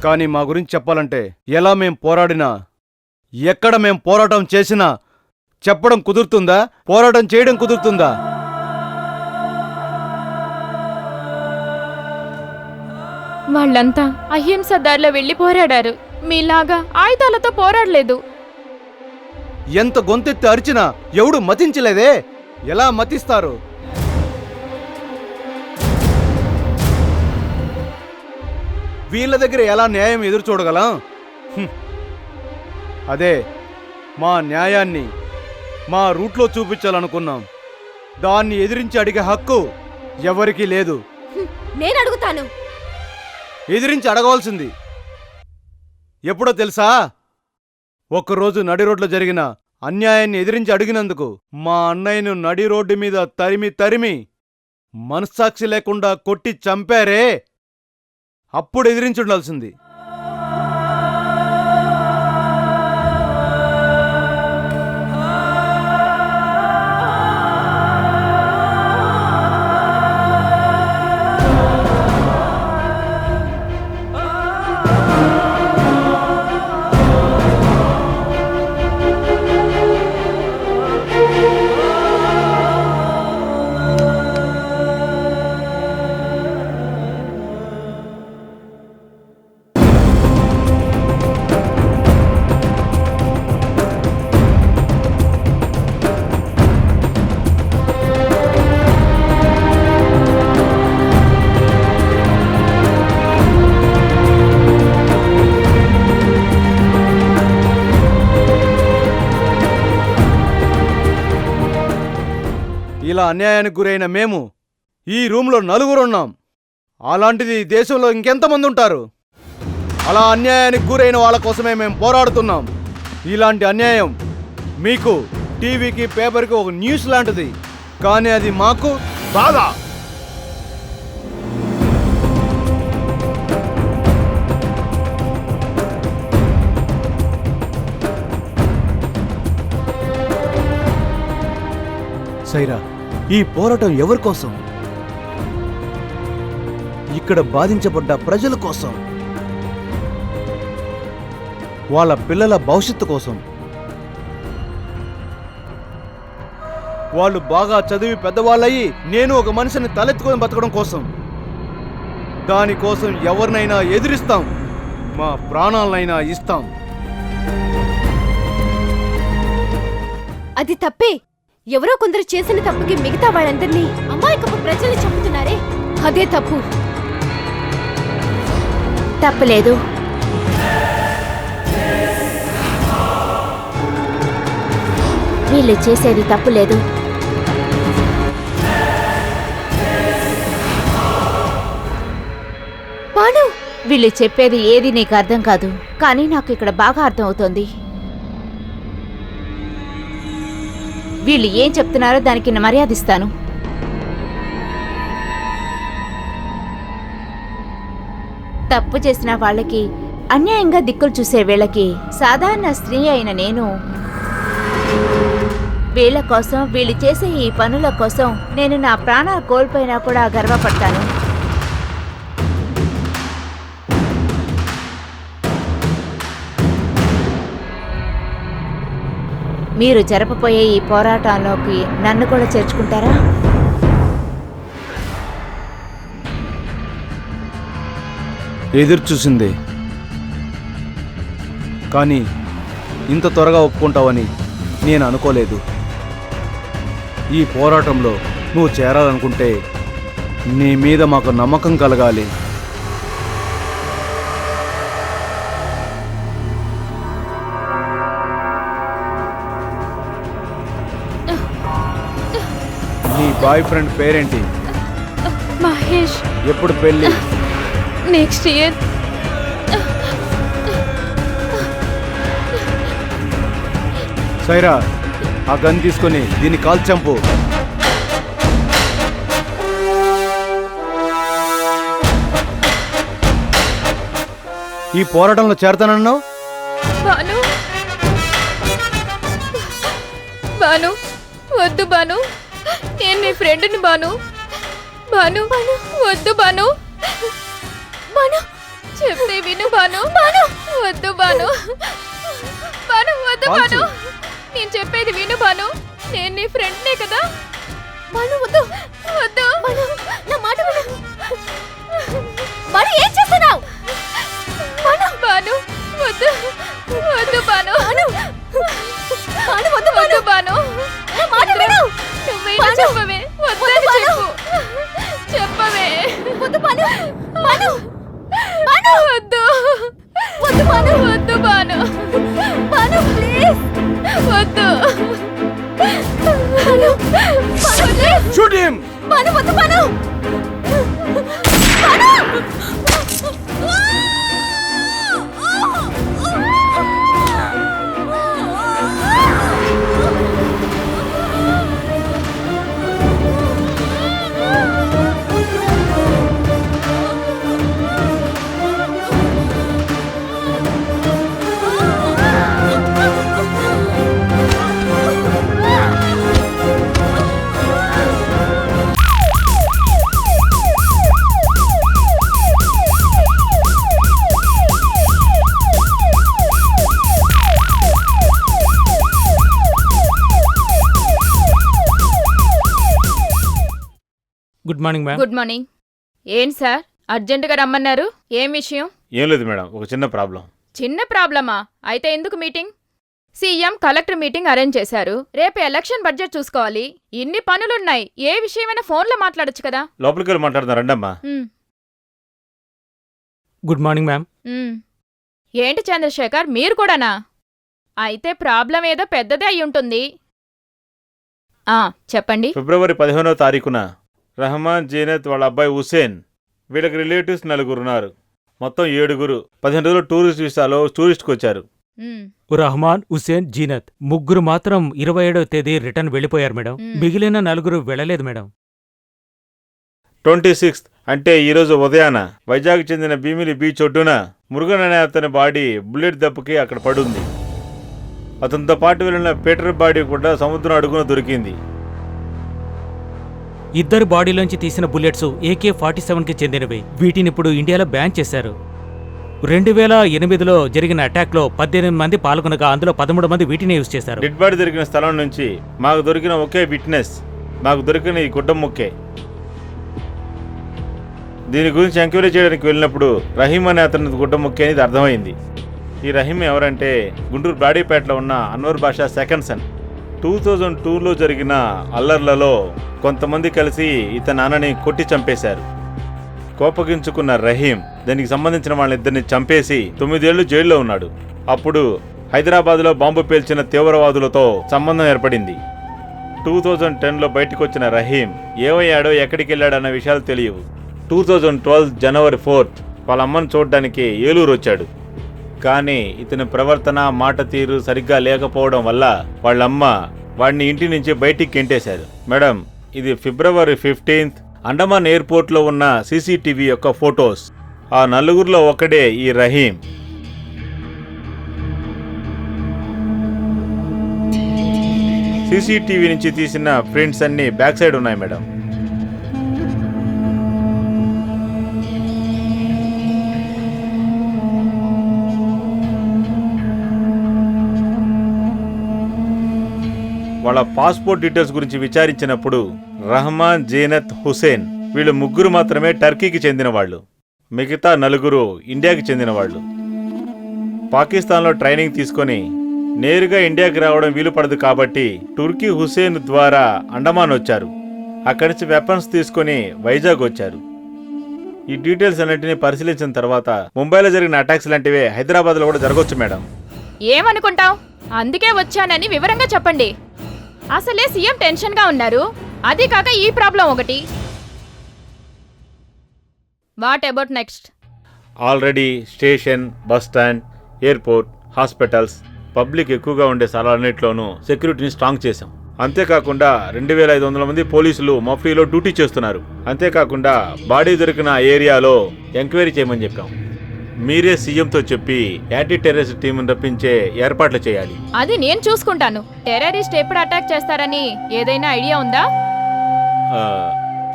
కానీ మా గురించి చెప్పాలంటే ఎలా మేం పోరాడినా, ఎక్కడ మేం పోరాటం చేసినా చెప్పడం కుదురుతుందా? పోరాటం చేయడం కుదురుతుందా? వాళ్ళంతా అహింస దారిలో వెళ్లి పోరాడారు. మీలాగా ఆయుధాలతో పోరాడలేదు. ఎంత గొంతెత్తి అరిచినా ఎవడు మతించలేదే. ఎలా మతిస్తారు? వీళ్ళ దగ్గర ఎలా న్యాయం ఎదురు చూడగలం? అదే మా న్యాయాన్ని మా రూట్లో చూపించాలనుకున్నాం. దాన్ని ఎదిరించి అడిగే హక్కు ఎవరికీ లేదు. నేను అడుగుతాను. ఎదిరించి అడగవలసింది ఎప్పుడో తెలుసా? ఒక్కరోజు నడి రోడ్లో జరిగిన అన్యాయాన్ని ఎదిరించి అడిగినందుకు మా అన్నయ్యను నడి రోడ్డు మీద తరిమి మనస్సాక్షి లేకుండా కొట్టి చంపారే, అప్పుడు ఎదిరించి ఉండాల్సింది. ఇలా అన్యాయానికి గురైన మేము ఈ రూమ్లో నలుగురున్నాం. అలాంటిది దేశంలో ఇంకెంతమంది ఉంటారు? అలా అన్యాయానికి గురైన వాళ్ళ కోసమే మేము పోరాడుతున్నాం. ఇలాంటి అన్యాయం మీకు టీవీకి, పేపర్కి ఒక న్యూస్ లాంటిది, కానీ అది మాకు బాధ. సైరా, ఈ పోరాటం ఎవరి కోసం? ఇక్కడ బాధించబడ్డ ప్రజల కోసం, వాళ్ళ పిల్లల భవిష్యత్తు కోసం. వాళ్ళు బాగా చదివి పెద్దవాళ్ళయి నేను ఒక మనిషిని తలెత్తుకొని బతకడం కోసం. దానికోసం ఎవరినైనా ఎదిరిస్తాం, మా ప్రాణాలనైనా ఇస్తాం. అది తప్పే. ఎవరో కొందరు చేసిన తప్పుకి మిగతా వాళ్ళందరినీ అమాయకపు ప్రజల్ని చంపుతున్నారే, అదే తప్పు. తప్పలేదు. వీళ్ళు చేసేది తప్పులేదు. బాను, వీళ్ళు చెప్పేది ఏది నీకు అర్థం కాదు, కానీ నాకు ఇక్కడ బాగా అర్థం అవుతోంది. వీళ్ళు ఏం చెప్తున్నారో దానికి నేను మర్యాద ఇస్తాను. తప్పు చేసిన వాళ్ళకి, అన్యాయంగా దిక్కులు చూసే వీళ్ళకి, సాధారణ స్త్రీ అయిన నేను వీళ్ళ కోసం, వీళ్ళు చేసే ఈ పనుల కోసం నేను నా ప్రాణాలు కోల్పోయినా కూడా గర్వపడతాను. మీరు జరపబోయే ఈ పోరాటంలోకి నన్ను కూడా చేర్చుకుంటారా? ఎదురు చూసిందే, కానీ ఇంత త్వరగా ఒప్పుకుంటావని నేను అనుకోలేదు. ఈ పోరాటంలో నువ్వు చేరాలనుకుంటే నీ మీద మాకు నమ్మకం కలగాలి. నీ బాయ్ ఫ్రెండ్ పేరేంటి? మహేష్. ఎప్పుడు పెళ్ళి? Next year. సైరా, ఆ గన్ తీసుకొని దీన్ని కాల్ చంపు. ఈ పోరాటంలో చేరతానన్నావు. బాను, బాను, వద్దు బాను, నేను నీ ఫ్రెండ్ని బాను. బాను, వద్దు బాను. బాను, చెప్తే విను బాను. బాను, వద్దు బాను. బాను, వద్దు బాను, నేను చెప్పేది విను బాను. నేను నీ ఫ్రెండ్నే కదా. బాను వద్దు, వద్దు. బాను నా మాట విను. బాను ఏం చేస్తున్నావు? బాను, బాను, వద్దు, వద్దు బాను. బాను, బాను వద్దు, వద్దు బాను, నా మాట విను. నువ్వేనా చెప్పవే, వద్దని చెప్పు, చెప్పవే. వద్దు బాను, బాను, బాను వద్దు, వద్దు బాను, వద్దు బాను, బాను ప్లీజ్ వద్దు. Banu, Banu please. Shoot him. Banu వద్దు Banu. Banu. Good morning ma'am. Good morning. ఏంటి సార్, అర్జెంటుగా రమ్మన్నారు? ఏం విషయం? ఏం లేదు మేడం, ఒక చిన్న ప్రాబ్లం. చిన్న ప్రాబ్లమా? అయితే ఎందుకు meeting? CM collector meeting arrange చేశారు. రేపు ఎలక్షన్ బడ్జెట్ చూసుకోవాలి. ఇన్ని పనులున్నాయి. ఏ విషయమైనా ఫోన్లో మాట్లాడొచ్చు కదా. లోపలికి వెళ్ళి మాట్లాడుతున్నా రండమ్మా. Good morning ma'am. ఏంటి చంద్రశేఖర్, మీరు కూడానా? అయితే ప్రాబ్లం ఏదో పెద్దదే అయ్యుంటుంది. చెప్పండి. ఫిబ్రవరి 15వ తారీఖున రహమాన్, జీనత్, వాళ్ళ అబ్బాయి హుసేన్, వీళ్ళకి రిలేటివ్స్ 4 ఉన్నారు. మొత్తం 7. 15 రోజులు టూరిస్ట్ వీసాలో టూరిస్ట్కి వచ్చారు. రహమాన్, హుసేన్, జీనత్ ముగ్గురు మాత్రం 27వ తేదీ రిటర్న్ వెళ్ళిపోయారు మేడం. మిగిలిన 4 వెళ్ళలేదు మేడం. 26th అంటే ఈరోజు ఉదయాన వైజాగ్ చెందిన భీమిలి బీచ్ ఒడ్డున మురుగన్ అనే అతని బాడీ బుల్లెట్ దెబ్బకి అక్కడ పడుంది. అతనితో పాటు వెళ్ళిన పీటర్ బాడీ కూడా సముద్రం అడుగున దొరికింది. ఇద్దరు బాడీలోంచి తీసిన బుల్లెట్స్ AK-47కి చెందినవి. వీటిని ఇప్పుడు ఇండియాలో బ్యాన్ చేశారు. 2008లో జరిగిన అటాక్లో 18 మంది పాల్గొనగా అందులో 13 మంది వీటిని యూజ్ చేశారు. డెడ్ బాడీ దొరికిన స్థలం నుంచి మాకు దొరికిన ఒకే విట్నెస్, మాకు దొరికిన ఈ గుడ్డ ముక్కే. దీని గురించి ఎంక్వైరీ చేయడానికి వెళ్ళినప్పుడు రహీం అనే అతని గుడ్డ ముక్కే అనేది అర్థమైంది. ఈ రహీం ఎవరంటే గుంటూరు బ్రాడీపేటలో ఉన్న అన్వర్ బాషా సెకండ్ సన్. 2002లో జరిగిన అల్లర్లలో కొంతమంది కలిసి ఇతని నాన్నని కొట్టి చంపేశారు. కోపగించుకున్న రహీం దానికి సంబంధించిన వాళ్ళిద్దరిని చంపేసి 9 ఏళ్లు జైల్లో ఉన్నాడు. అప్పుడు హైదరాబాద్లో బాంబు పేల్చిన తీవ్రవాదులతో సంబంధం ఏర్పడింది. 2010లో బయటకు వచ్చిన రహీం ఏమయ్యాడో ఎక్కడికి వెళ్ళాడన్న విషయాలు తెలియవు. 2012 జనవరి 4 వాళ్ళ అమ్మను చూడడానికి ఏలూరు వచ్చాడు. కానీ ఇతని ప్రవర్తన మాట తీరు సరిగ్గా లేకపోవడం వల్ల వాళ్ళమ్మ వాడిని ఇంటి నుంచి బయటికి గెంటేశారు. మేడం, ఇది ఫిబ్రవరి 15 అండమాన్ ఎయిర్పోర్ట్లో ఉన్న సీసీటీవీ యొక్క ఫొటోస్. ఆ నలుగురిలో ఒకడే ఈ రహీం. సీసీటీవీ నుంచి తీసిన ప్రింట్స్ అన్ని బ్యాక్ సైడ్ ఉన్నాయి మేడం. వాళ్ళ పాస్పోర్ట్ డీటెయిల్స్ గురించి విచారించినప్పుడు రహమాన్, జీనత్, హుసేన్ వీళ్ళు ముగ్గురు మాత్రమే టర్కీకి చెందిన వాళ్ళు. మిగతా నలుగురు ఇండియాకి చెందిన వాళ్ళు. పాకిస్తాన్లో ట్రైనింగ్ తీసుకొని నేరుగా ఇండియాకి రావడం వీలు పడదు కాబట్టి టుర్కీ హుసేన్ ద్వారా అండమాన్ వచ్చారు. అక్కడి నుంచి వెపన్స్ తీసుకొని వైజాగ్ వచ్చారు. ఈ డీటెయిల్స్ అన్నింటినీ పరిశీలించిన తర్వాత ముంబైలో జరిగిన అటాక్స్ లాంటివే హైదరాబాద్లో కూడా జరగవచ్చు మేడం. ఏమనుకుంటావ్? అందుకే వచ్చానని వివరంగా చెప్పండి. అసలే సీఎం టెన్షన్గా ఉన్నారు, అది కాక ఈ ప్రాబ్లం ఒకటి. What about next? Already station, bus stand, airport, hospitals, public ఎక్కువగా ఉండే స్థలాలన్నింటిలోనూ సెక్యూరిటీని స్ట్రాంగ్ చేశాం. అంతేకాకుండా 2500 మంది పోలీసులు మఫ్టీలో డ్యూటీ చేస్తున్నారు. అంతేకాకుండా బాడీ దొరికిన ఏరియాలో ఎంక్వైరీ చేయమని చెప్పాం. మీరే సీఎంతో చెప్పి యాంటీ టెర్రరిస్ట్ టీంను రప్పించే ఏర్పాట్లు చేయాలి. అది నేను చూసుకుంటాను. టెర్రరిస్ట్ ఎప్పుడు అటాక్ చేస్తారని ఏదైనా ఐడియా ఉందా?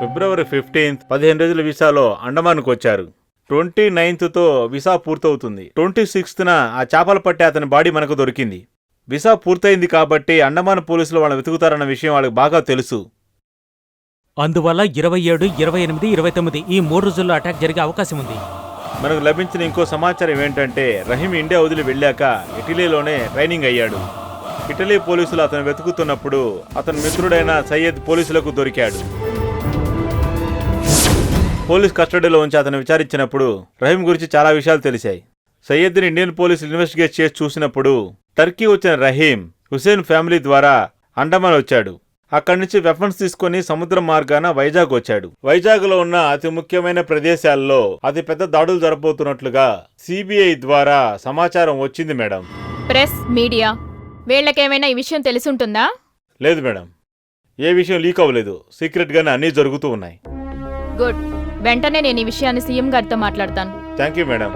ఫిబ్రవరి 15 15 రోజుల వీసాలో అండమాన్కు వచ్చారు. 29తో వీసా పూర్తవుతుంది. 26న ఆ చేపలు పట్టే అతని బాడీ మనకు దొరికింది. వీసా పూర్తయింది కాబట్టి అండమాన్ పోలీసులు వాళ్ళని వెతుకుతారన్న విషయం వాళ్ళకి బాగా తెలుసు. అందువల్ల 27, 28, 29 ఈ 3 రోజుల్లో అటాక్ జరిగే అవకాశం ఉంది. మనకు లభించిన ఇంకో సమాచారం ఏంటంటే రహీం ఇండియా వదిలి వెళ్ళాక ఇటలీలోనే ట్రైనింగ్ అయ్యాడు. ఇటలీ పోలీసులు అతను వెతుకుతున్నప్పుడు అతని మిత్రుడైన సయ్యద్ పోలీసులకు దొరికాడు. పోలీస్ కస్టడీలో ఉంచి అతను విచారించినప్పుడు రహీం గురించి చాలా విషయాలు తెలిసాయి. సయ్యద్ని ఇండియన్ పోలీసులు ఇన్వెస్టిగేట్ చేసి చూసినప్పుడు టర్కీ వచ్చిన రహీం హుసేన్ ఫ్యామిలీ ద్వారా అండమాన్ వచ్చాడు. అక్కడి నుంచి వెపన్స్ తీసుకుని సముద్ర మార్గాన వైజాగ్ వచ్చాడు. వైజాగ్లో ఉన్న అతి ముఖ్యమైన ప్రదేశాల్లో అతి పెద్ద దాడులు జరగబోతున్నట్లుగా సిబిఐ ద్వారా సమాచారం వచ్చింది మేడం. ప్రెస్, మీడియా వీళ్ళకేమైనా ఈ విషయం తెలిసుంటుందా? లేదు మేడం, ఏ విషయం లీక్ అవ్వలేదు. సీక్రెట్గానే అన్నీ జరుగుతూ ఉన్నాయి. గుడ్. వెంటనే నేను ఈ విషయాన్ని సీఎం గారితో మాట్లాడతాను. Thank you madam.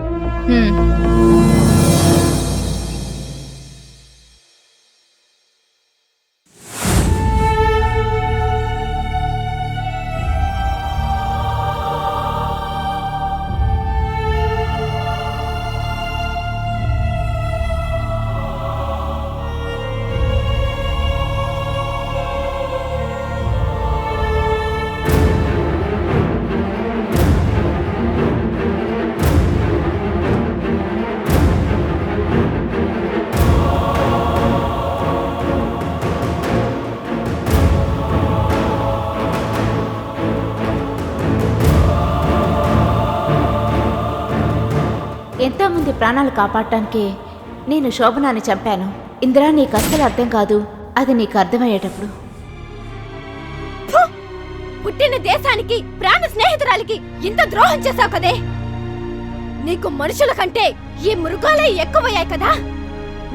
ఎంతోమంది ప్రాణాలు కాపాడటానికి నేను శోభనాన్ని చంపాను. ఇందిరా, నీకు అస్సలు అర్థం కాదు. అది నీకు అర్థమయ్యేటప్పుడు. పుట్టిన దేశానికి, ప్రాణ స్నేహితురాలికి ఇంత ద్రోహం చేశావు కదే. నీకు మనుషుల కంటే ఈ మృగాలే ఎక్కువయ్యాయి కదా.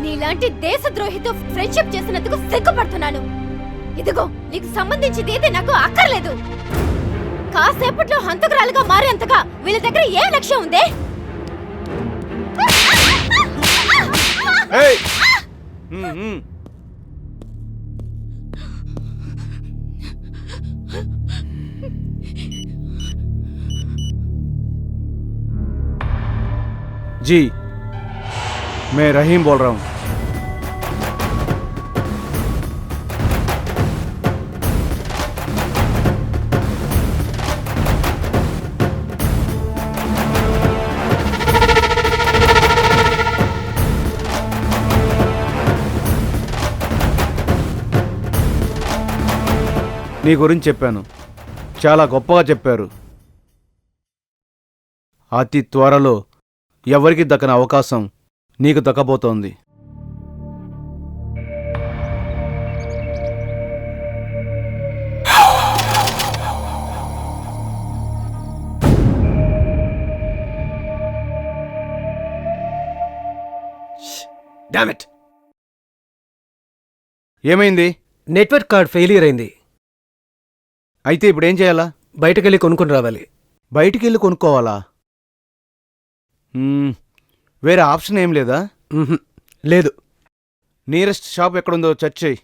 నీలాంటి దేశద్రోహితో ఫ్రెండ్షిప్ చేసినందుకు సిగ్గుపడుతున్నాను. ఇదిగో, నీకు సంబంధించింది ఏది నాకు అక్కర్లేదు. కాసేపట్లో హంతకురాలుగా మారేంతగా వీళ్ళ దగ్గర ఏం లక్ష్యం ఉందే? जी, मैं रहीम बोल रहा हूँ। నీ గురించి చెప్పాను, చాలా గొప్పగా చెప్పారు. అతి త్వరలో ఎవరికి దక్కని అవకాశం నీకు దక్కబోతోంది. Damn it. ఏమైంది? నెట్వర్క్ కార్డ్ ఫెయిలియర్ అయింది. అయితే ఇప్పుడు ఏం చేయాలా? బయటకెళ్ళి కొనుక్కొని రావాలి. బయటికి వెళ్ళి కొనుక్కోవాలా? వేరే ఆప్షన్ ఏం లేదా? లేదు. నియరెస్ట్ షాప్ ఎక్కడుందో సెర్చ్ చేయి.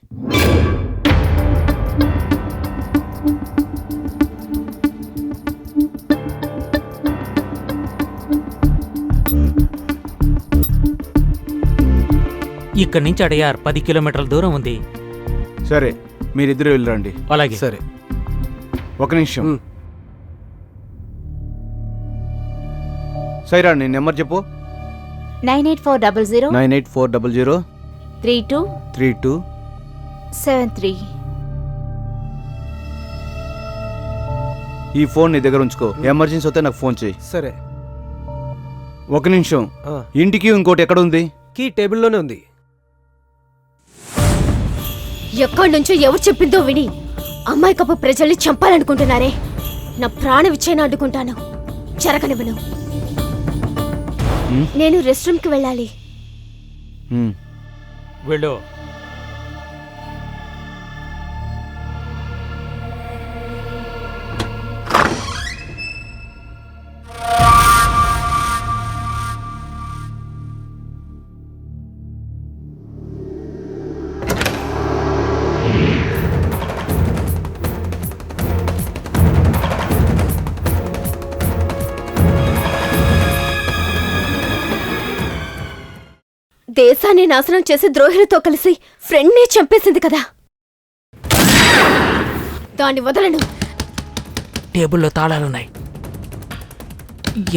ఇక్కడి నుంచి అడయార్ 10 కిలోమీటర్ల దూరం ఉంది. సరే, మీరిద్దరు వెళ్ళరండి. అలాగే. సరే. ఒక నిమిషం. సైరా, నీ నెంబర్ చెప్పు. 98400 98400 3273. ఈ ఫోన్ నీ దగ్గర ఉంచుకో. ఎమర్జెన్సీ వస్తే నాకు ఫోన్ చేయి. సరే. ఒక నిమిషం. ఇంటికి ఇంకోటి ఎక్కడ ఉంది? కీ టేబుల్లోనే ఉంది. ఎక్కడి నుంచో ఎవరు చెప్పిందో విని అమాయకపు ప్రజల్ని చంపాలనుకుంటున్నారే. నా ప్రాణ విచ్ఛేదన అడ్డుకుంటాను. జరగనివ్వను. నేను రెస్ట్ రూమ్కి వెళ్ళాలి. వెళ్ళు. దేశాన్ని నాశనం చేసి ద్రోహులతో కలిసి ఫ్రెండ్నే చంపేసింది కదా. దాన్ని వదలను. టేబుల్లో తాళాలున్నాయి.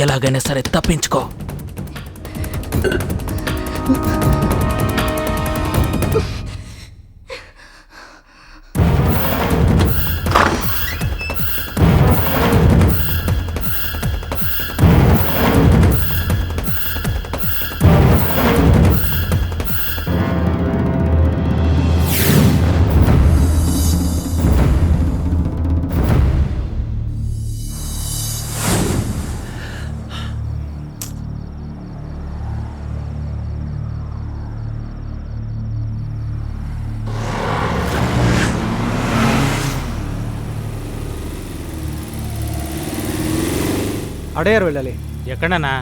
ఎలాగైనా సరే తప్పించుకో. అడయారు వెళ్ళాలి. ఎక్కడన్నా?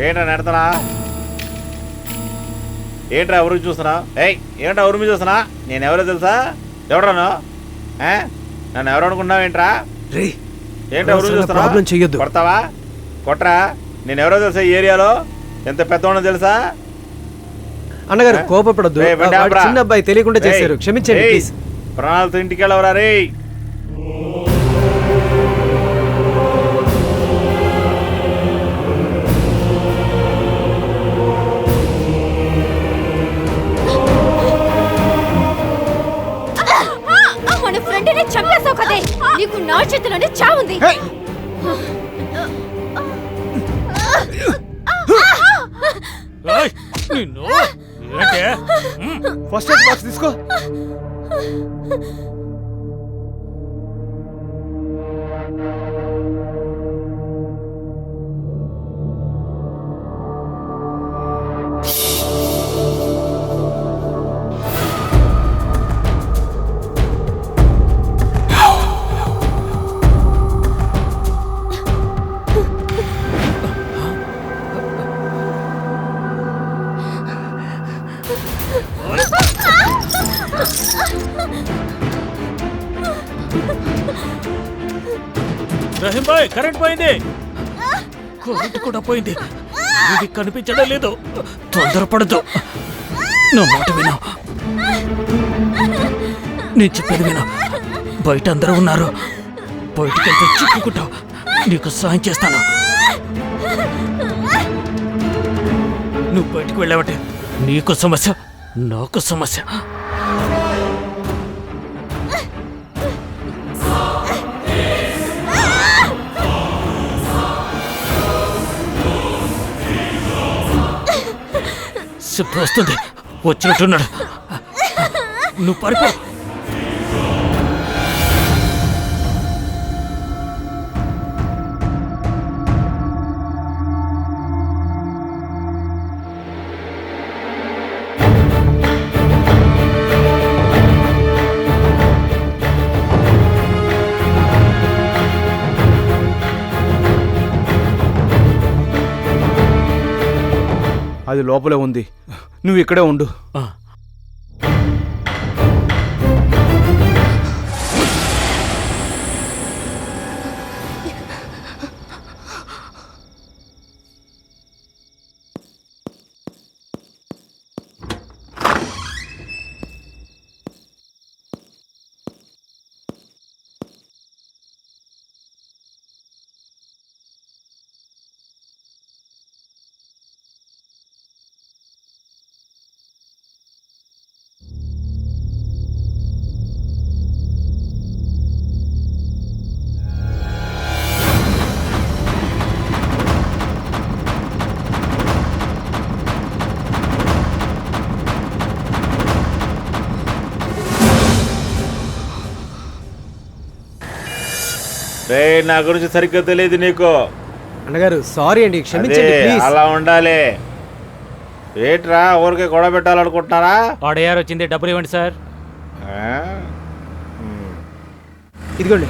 ఏంట్రా నెడతారా? ఏంట్రా ఊరికి చూస్తున్నా? ఏంట్రా ఊరి మీద చూస్తున్నా? నేను ఎవరో తెలుసా? ఎవరాను? నన్ను ఎవరు అనుకున్నావు? ఏంట్రా ఏంట్రా ఊరికి చూస్తున్నా? కొడతావా? కొట్రా. నేను ఎవరో తెలుసా? ఈ ఏరియాలో ఎంత పెద్దవాడో తెలుసా? అన్నగారు కోపపడద్దు. చిన్న అబ్బాయి తెలియకుండా చేశారు, క్షమించండి ప్లీజ్. ప్రాణాలతో ఇంటికి వెళ్ళవరా రే. మన ఫ్రెండ్ని చంపేసావు కదే, నీకు నా చేతిలోనే చావుంది. ఫస్ట్ ఎయిడ్ బాక్స్ తీసుకో. రహీం భాయ్, కరెంట్ పోయింది. కరెంట్ కూడా పోయింది. ఇది కనిపించడం లేదు. తొందరపడదు. నా మాట విను. నేను చెప్పేది విను. బయట అందరూ ఉన్నారు. బయటికెళ్తే చిక్కుకుంటావు. నీకు సాయం చేస్తాను. నువ్వు బయటికి వెళ్ళావటే నీకు సమస్య, నాకు సమస్య. శబ్దం వస్తుంది. వచ్చినట్టున్నాడు. నువ్వు పడిపో. అది లోపలే ఉంది. నువ్వు ఇక్కడే ఉండు. రే, నా గురించి సరిగ్గా తెలియదు నీకు. అన్నగారు సారీ అండి, క్షమించండి అదే, ప్లీజ్. అలా ఉండాలి. ఏట్రా, ఊరికే గొడవ పెట్టాలనుకుంటున్నారా? ఆడయారు వచ్చింది. డబ్బులు ఇవ్వండి సార్. ఇదిగోండి.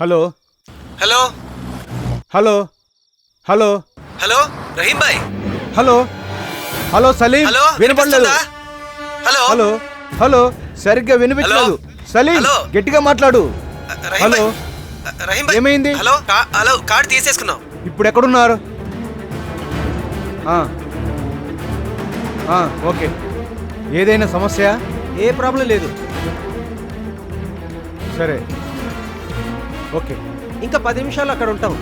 Hello hello hello hello hello Rahim bhai. Hello hello Salim, hello, వినపడలేదు. హలో హలో హలో, సరిగ్గా వినిపించలేదు. సలీం, హలో. గట్టిగా మాట్లాడు. హలో, రహీం ఏమైంది? హలో హలో, కార్డు తీసేసుకున్నాం. ఇప్పుడు ఎక్కడున్నారు? ఓకే. ఏదైనా సమస్య? ఏ ప్రాబ్లం లేదు. సరే, ఓకే. ఇంకా 10 నిమిషాలు అక్కడ ఉంటాం.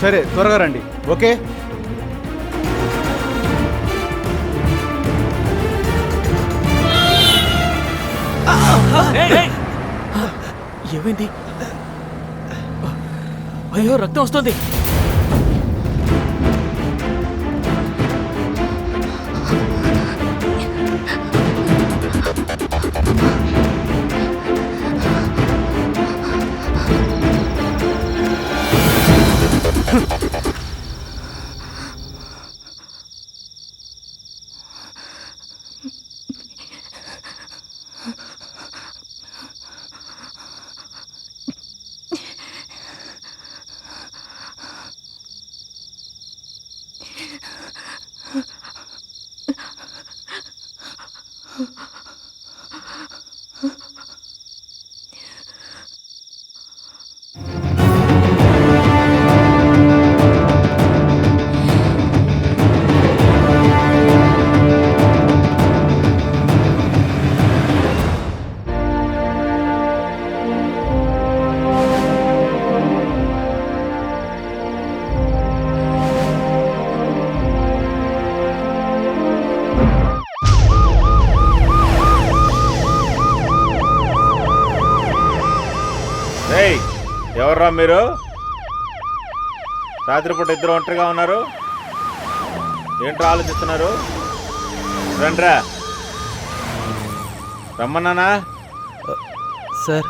సరే, త్వరగా రండి. ఓకే. ఏమైంది? అయ్యో, రక్తం వస్తుంది. రేయ్, ఎవర్రా మీరు? రాత్రిపూట ఇద్దరు ఒంటరిగా ఉన్నారు, ఏంటో ఆలోచిస్తున్నారు? రండ్రా, రమ్మన్నానా? సార్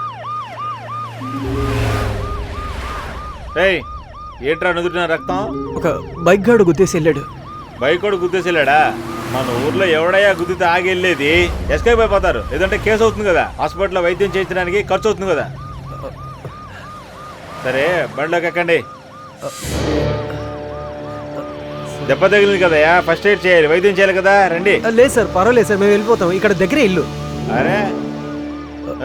రేయ్, ఏంట్రా నుదుటిన రక్తం? ఒక బైక్ గాడు గుద్దేసి వెళ్ళాడు. బైకోడు గుద్దేసిలేడా? మన ఊర్లో ఎవడయ్యా గుద్దితే ఆగి వెళ్ళేది? ఎస్కేప్ అయిపోతారు, లేదంటే కేసు అవుతుంది కదా, హాస్పిటల్లో వైద్యం చేయించడానికి ఖర్చు అవుతుంది కదా. సరే, బండిలోకి ఎక్కండి. దెబ్బ తగిలింది కదయా, ఫస్ట్ ఎయిడ్ చేయాలి, వైద్యం చేయాలి కదా. రండి. లేదు సార్, పర్వాలేదు సార్, మేము వెళ్ళిపోతాం, ఇక్కడ దగ్గరే ఇల్లు. అరే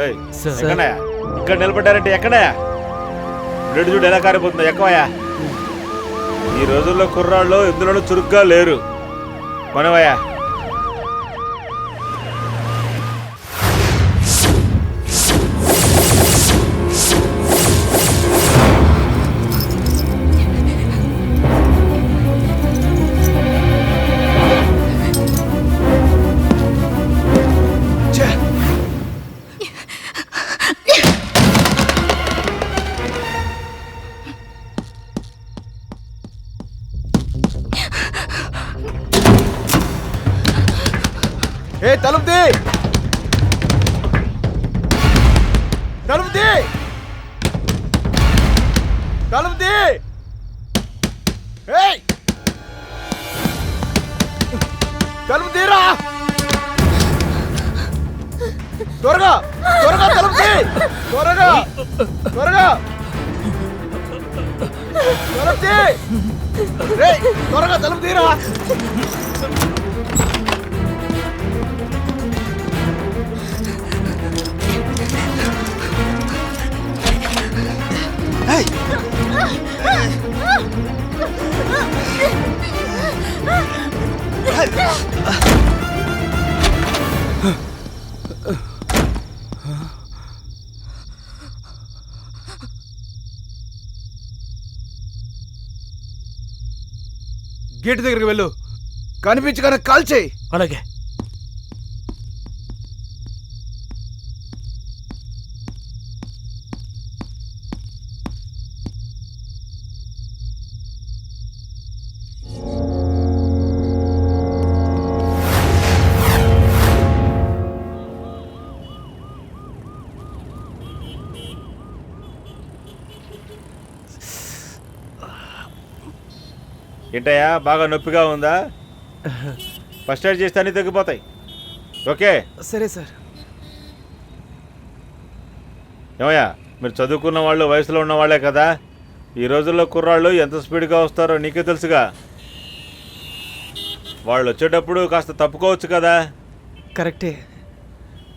ఏయ్, సార్. ఎక్కడయా? ఇక్కడ నిలబడ్డారంటే ఎక్కడయా? బ్లడ్ చూడు ఎలా కారిపోతుందో, ఎక్కువయా. ఈ రోజుల్లో కుర్రాళ్ళు ఇందులోనూ చురుగ్గా లేరు. మనవయ్యా, ఏ తలుపు తీ, తలుపు తీ, తలుపు తీ. ఏయ్, తలుపు తీరా, త్వరగా త్వరగా తలుపు తీ, త్వరగా త్వరగా తలుపు తీ. రేయ్, త్వరగా తలుపు తీరా. గేటు దగ్గరికి వెళ్ళు, కనిపించగానే కాల్ చేయి. అలాగే. ఏంటయ్యా, బాగా నొప్పిగా ఉందా? ఫస్ట్ ఎయిడ్ చేస్తే అన్నీ తగ్గిపోతాయి. ఓకే సరే సార్. ఏమయ్యా, మీరు చదువుకున్న వాళ్ళు, వయసులో ఉన్న వాళ్ళే కదా. ఈ రోజుల్లో కుర్రాళ్ళు ఎంత స్పీడ్గా వస్తారో నీకే తెలుసుగా. వాళ్ళు వచ్చేటప్పుడు కాస్త తప్పుకోవచ్చు కదా. కరెక్టే.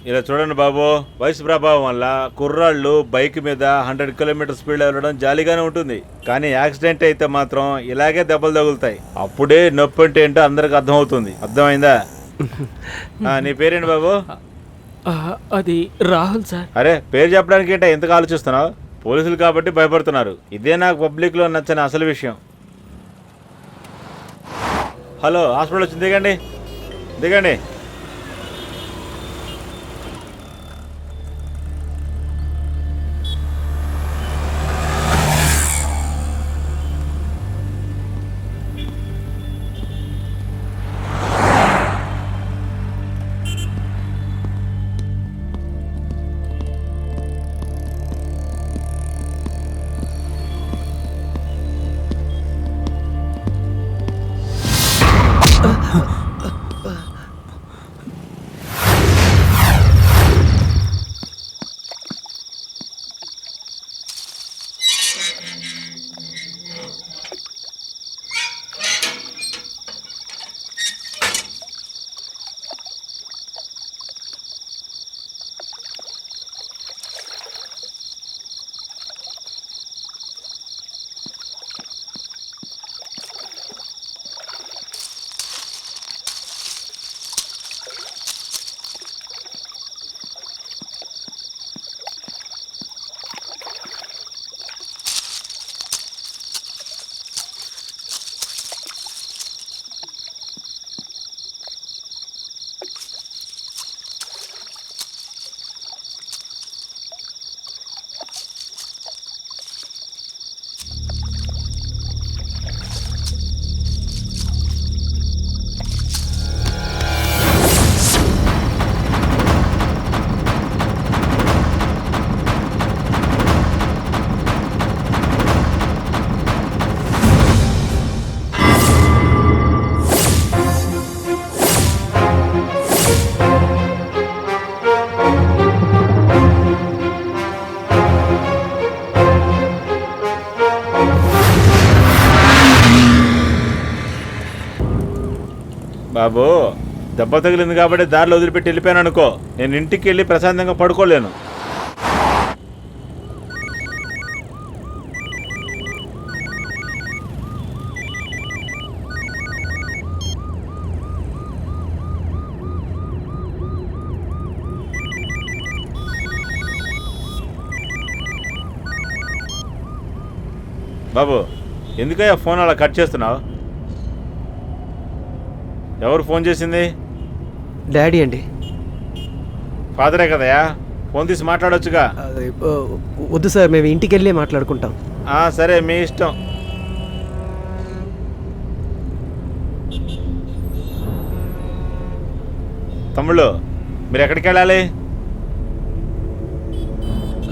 ఇలా చూడండి బాబు, వయసు ప్రభావం వల్ల కుర్రాళ్ళు బైక్ మీద 100 కిలోమీటర్ స్పీడ్ వెళ్ళడం జాలీగానే ఉంటుంది, కానీ యాక్సిడెంట్ అయితే మాత్రం ఇలాగే దెబ్బలు తగులుతాయి. అప్పుడే నొప్పి అంటే ఏంటో అందరికి అర్థమవుతుంది. అర్థమైందా? నీ పేరేంటి బాబు? అది రాహుల్ సార్. అరే, పేరు చెప్పడానికి ఏంటో ఎంతగా ఆలోచిస్తున్నావు? పోలీసులు కాబట్టి భయపడుతున్నారు. ఇదే నాకు పబ్లిక్లో నచ్చని అసలు విషయం. హలో, హాస్పిటల్ వచ్చింది, దిగండి దిగండి. బాబు దెబ్బ తగిలింది కాబట్టి దారిలో వదిలిపెట్టి వెళ్ళిపోయాను అనుకో, నేను ఇంటికి వెళ్ళి ప్రశాంతంగా పడుకోలేను. బాబు ఎందుకయ్యా ఫోన్ అలా కట్ చేస్తున్నావు? ఎవరు ఫోన్ చేసింది? డాడీ అండి. ఫాదరే కదయా, ఫోన్ తీసి మాట్లాడొచ్చుగా. అది, వద్దు సార్, మేము ఇంటికి వెళ్ళి మాట్లాడుకుంటాం. సరే మీ ఇష్టం. తమ్ముళ్ళు మీరు ఎక్కడికి వెళ్ళాలి?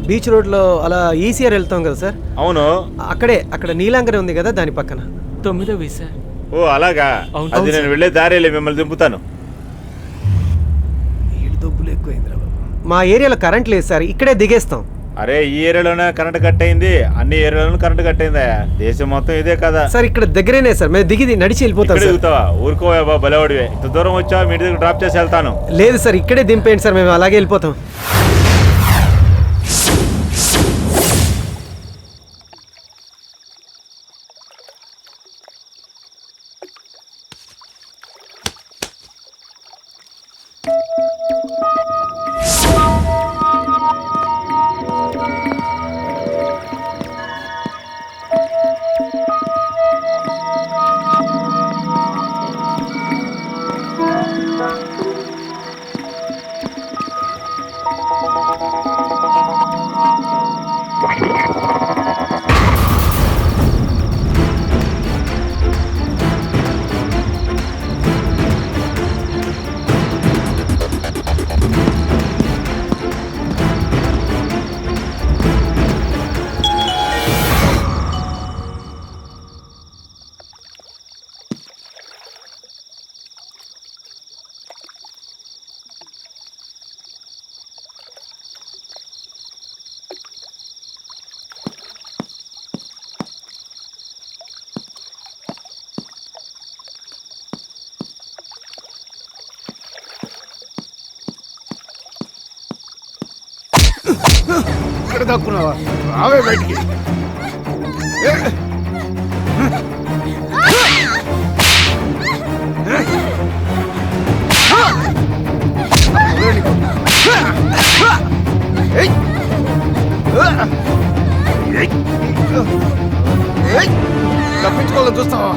బీచ్ రోడ్లో అలా ఈసీఆర్ వెళ్తాం కదా సార్. అవును, అక్కడ నీలాంగరే ఉంది కదా, దాని పక్కన. 9వ వీధి సార్. ఓ అలాగా, అవును, అది నేను వెళ్ళే దారిలే, మిమ్మల్ని దింపుతాను. మా ఏరియాలో కరెంట్ లేదు సార్, ఇక్కడే దిగేస్తాం. అరే ఈ ఏరియాలోనే కరెంట్ కట్ అయింది, అన్ని ఏరియాలోనూ కరెంట్ కట్ అయిందా? దేశం మొత్తం ఇదే కదా సార్. ఇక్కడ దగ్గరేనే సార్, మేము దిగి నడిచి వెళ్ళిపోతాం సార్. దిగుతావా? ఊరుకోవా బాబు, బలవాడివే. ఇంత దూరం వచ్చావా? మీ ఇంటి దగ్గర డ్రాప్ చేసి వెళ్తాను. లేదు సార్, ఇక్కడే దింపేయండి సార్, మేము అలాగే వెళ్ళిపోతాం. ఇక్కడ దక్కున్నావా? రావే బయటికి. తప్పించుకోవాలని చూస్తావా?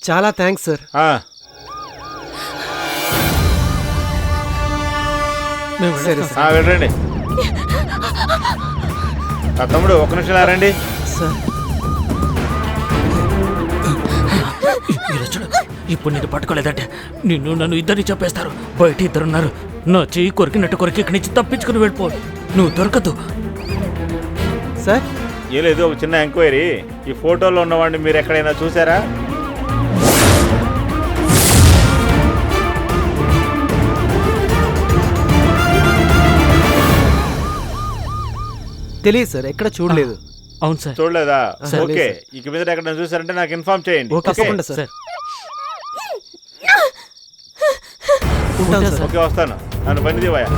చాలా థ్యాంక్స్ సార్. సరే సార్. వెళ్ళండి. తమ్ముడు ఒక్క నిమిషం రండి సార్. ఇప్పుడు నేను పట్టుకోలేదంటే నిన్ను నన్ను ఇద్దరిని చెప్పేస్తారు. బయట ఇద్దరున్నారు. నా చెయ్యి కొరికినట్టు కొరికి ఇక్కడి నుంచి తప్పించుకుని వెళ్ళిపో. నువ్వు దొరకదు సార్. ఏ లేదు, ఒక చిన్న ఎంక్వైరీ. ఈ ఫోటోలో ఉన్నవాడిని మీరు ఎక్కడైనా చూసారా? తెలియదు సార్, ఎక్కడ చూడలేదు. అవును సార్. చూడలేదా? సార్, ఓకే, లేదు ఇక మీద ఎక్కడ చూసారంటే నాకు ఇన్ఫార్మ్ చేయండి. తప్పకుండా సార్. ఉంటాను సార్. ఓకే, వస్తాను. నన్ను బండి దివాయా.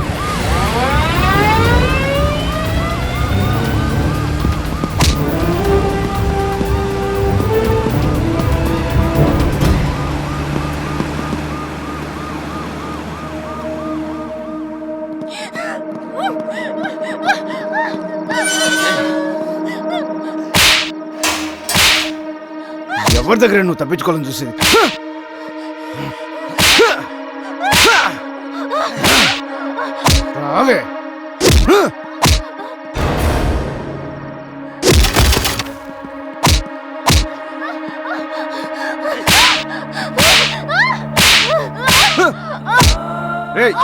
ఎవరి దగ్గర నువ్వు తప్పించుకోవాలని చూసింది? రావే. రేయ్.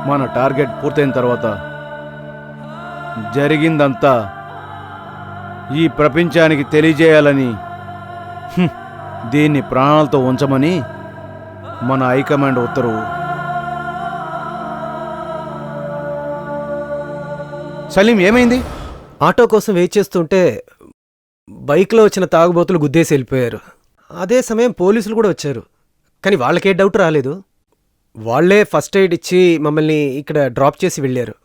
మన టార్గెట్ పూర్తయిన తర్వాత జరిగిందంతా ఈ ప్రపంచానికి తెలియజేయాలని దీన్ని ప్రాణాలతో ఉంచమని మన హైకమాండ్ ఉత్తర్వు. సలీం, ఏమైంది? ఆటో కోసం వెయిట్ చేస్తుంటే బైక్లో వచ్చిన తాగుబోతులు గుద్దేసి వెళ్ళిపోయారు. అదే సమయం పోలీసులు కూడా వచ్చారు, కానీ వాళ్ళకే డౌట్ రాలేదు. వాళ్లే ఫస్ట్ ఎయిడ్ ఇచ్చి మమ్మల్ని ఇక్కడ డ్రాప్ చేసి వెళ్ళారు.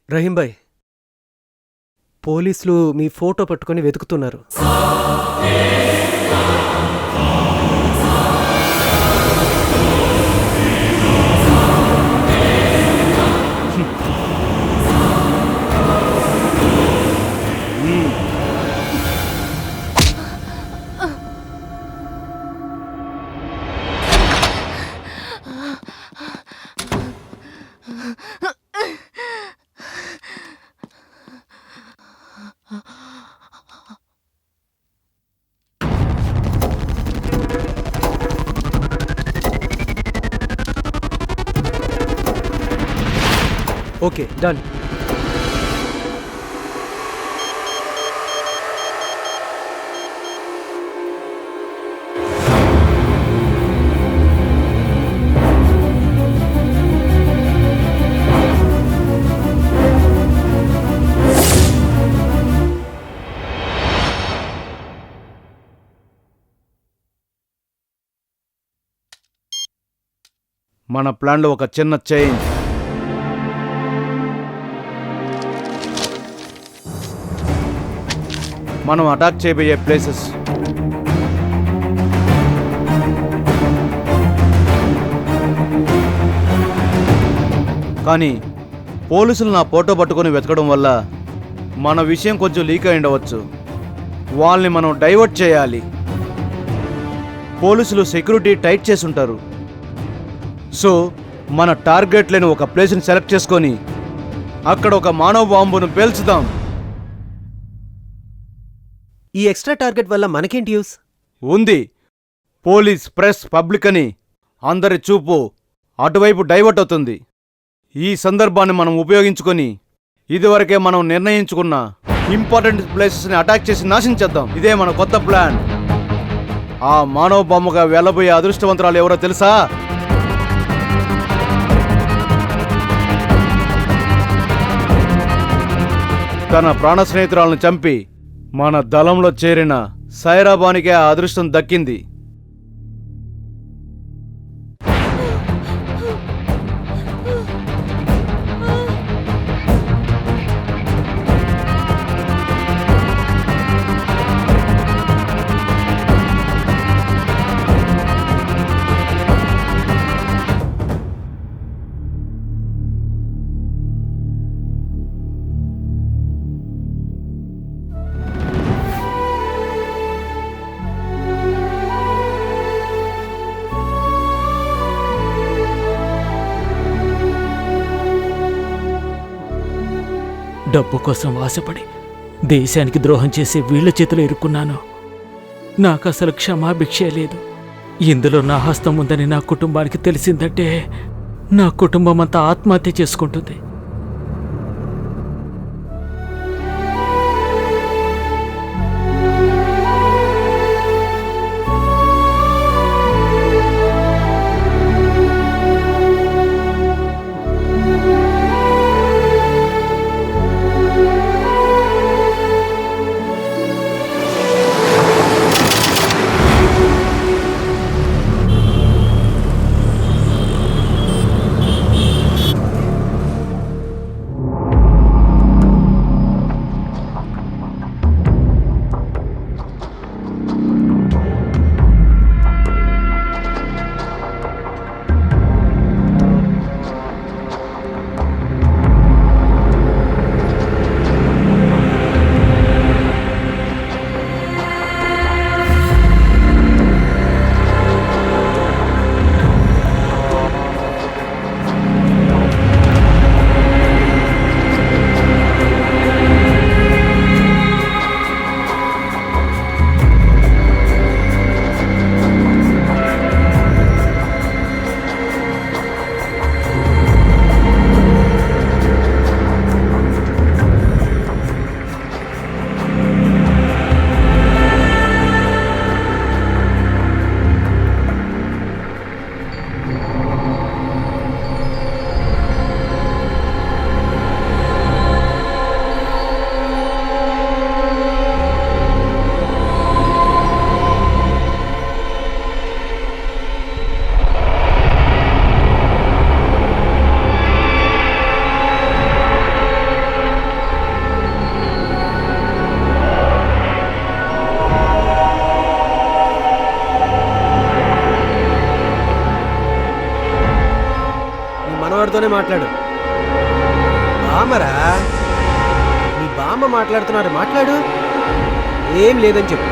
రహీం భాయ్, పోలీసులు మీ ఫోటో పట్టుకొని వెతుకుతున్నారు. Okay, done. మన ప్లాన్లో ఒక చిన్న చేంజ్. మనం అటాక్ చేయబోయే ప్లేసెస్ కానీ పోలీసులు నా ఫోటో పట్టుకొని వెతకడం వల్ల మన విషయం కొంచెం లీక్ అయి ఉండవచ్చు. వాళ్ళని మనం డైవర్ట్ చేయాలి. పోలీసులు సెక్యూరిటీ టైట్ చేసి ఉంటారు. సో మన టార్గెట్ లేని ఒక ప్లేస్ని సెలెక్ట్ చేసుకొని అక్కడ ఒక మానవ బాంబును పేల్చుదాం. ఈ ఎక్స్ట్రా టార్గెట్ వల్ల మనకేంటి యూస్? ఉంది. పోలీస్, ప్రెస్, పబ్లిక్ అని అందరి చూపు అటువైపు డైవర్ట్ అవుతుంది. ఈ సందర్భాన్ని మనం ఉపయోగించుకొని ఇదివరకే మనం నిర్ణయించుకున్న ఇంపార్టెంట్ ప్లేసెస్ని అటాక్ చేసి నాశించేద్దాం. ఇదే మన కొత్త ప్లాన్. ఆ మానవ బొమ్మగా వెళ్ళబోయే అదృష్టవంతురాలు ఎవరో తెలుసా? తన ప్రాణ స్నేహితురాలను చంపి మన దళంలో చేరిన సైరాబానికే ఆ అదృష్టం దక్కింది. డబ్బు కోసం ఆశపడి దేశానికి ద్రోహం చేసి వీళ్ల చేతిలో ఇరుక్కున్నాను. నాకసలు క్షమాభిక్షే లేదు. ఇందులో నా హస్తం ఉందని నా కుటుంబానికి తెలిసిందంటే నా కుటుంబం అంతా ఆత్మహత్య చేసుకుంటుంది. బామ్మతోనే మాట్లాడు. బామ్మరా, నీ బామ్మ మాట్లాడుతున్నారు, మాట్లాడు. ఏం లేదని చెప్పు.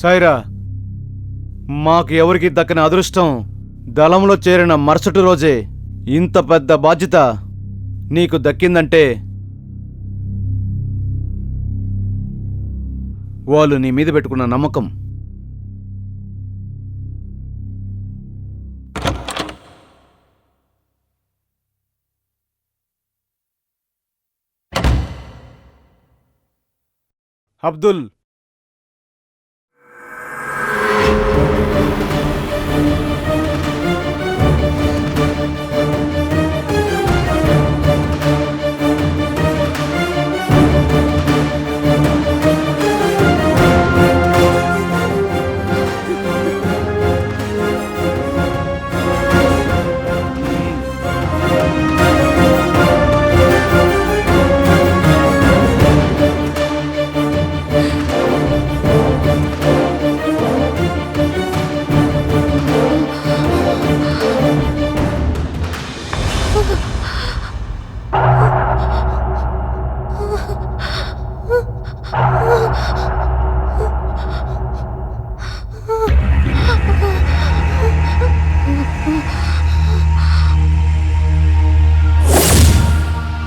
సైరా, మాకు ఎవరికి దక్కని అదృష్టం దళంలో చేరిన మరుసటి రోజే ఇంత పెద్ద బాధ్యత నీకు దక్కిందంటే వాళ్ళు నీ మీద పెట్టుకున్న నమ్మకం. అబ్దుల్,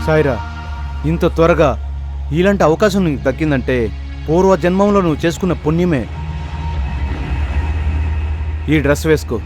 సాయిరా, ఇంత త్వరగా ఇలాంటి అవకాశం నీకు దక్కిందంటే పూర్వ జన్మంలో నువ్వు చేసుకున్న పుణ్యమే. ఈ డ్రెస్ వేసుకో.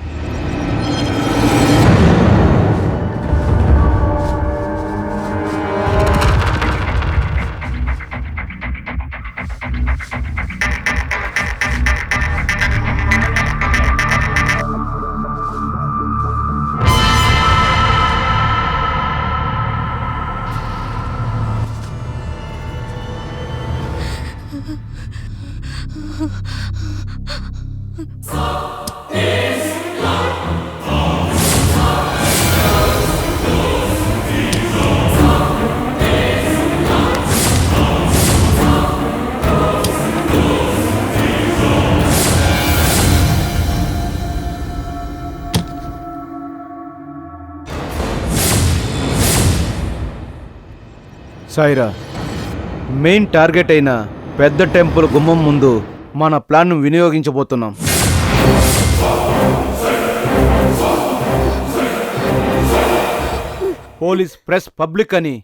సాయిరా, మెయిన్ టార్గెట్ అయిన పెద్ద టెంపుల్ గుమ్మం ముందు మన ప్లాన్ను వినియోగించబోతున్నాం. పోలీస్, ప్రెస్, పబ్లిక్ అని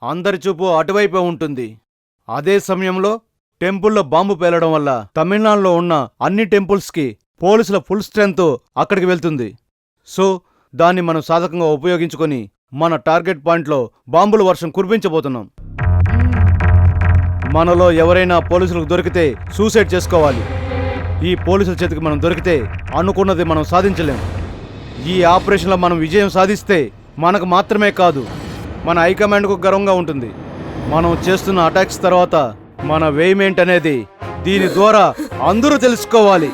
అందరి చూపు అటువైపే ఉంటుంది. అదే సమయంలో టెంపుల్లో బాంబు పేలడం వల్ల తమిళనాడులో ఉన్న అన్ని టెంపుల్స్కి పోలీసుల ఫుల్ స్ట్రెంగ్త్ అక్కడికి వెళ్తుంది. సో దాన్ని మనం సాధకంగా ఉపయోగించుకొని మన టార్గెట్ పాయింట్లో బాంబుల వర్షం కురిపించబోతున్నాం. మనలో ఎవరైనా పోలీసులకు దొరికితే సూసైడ్ చేసుకోవాలి. ఈ పోలీసుల చేతికి మనం దొరికితే అనుకున్నది మనం సాధించలేం. ఈ ఆపరేషన్లో మనం విజయం సాధిస్తే మనకు మాత్రమే కాదు, మన హైకమాండ్కు గర్వంగా ఉంటుంది. మనం చేస్తున్న అటాక్స్ తర్వాత మన వేయమేంటనేది దీని ద్వారా అందరూ తెలుసుకోవాలి.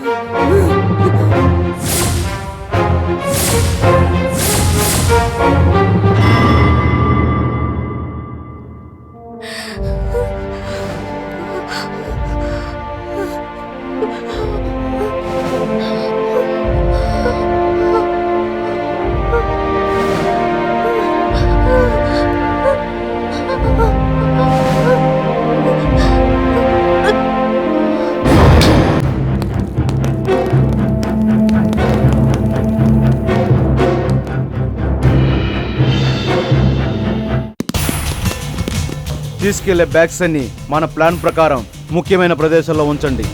తీసుకెళ్లే బ్యాగ్స్ అన్ని మన ప్లాన్ ప్రకారం ముఖ్యమైన ప్రదేశాల్లో ఉంచండి.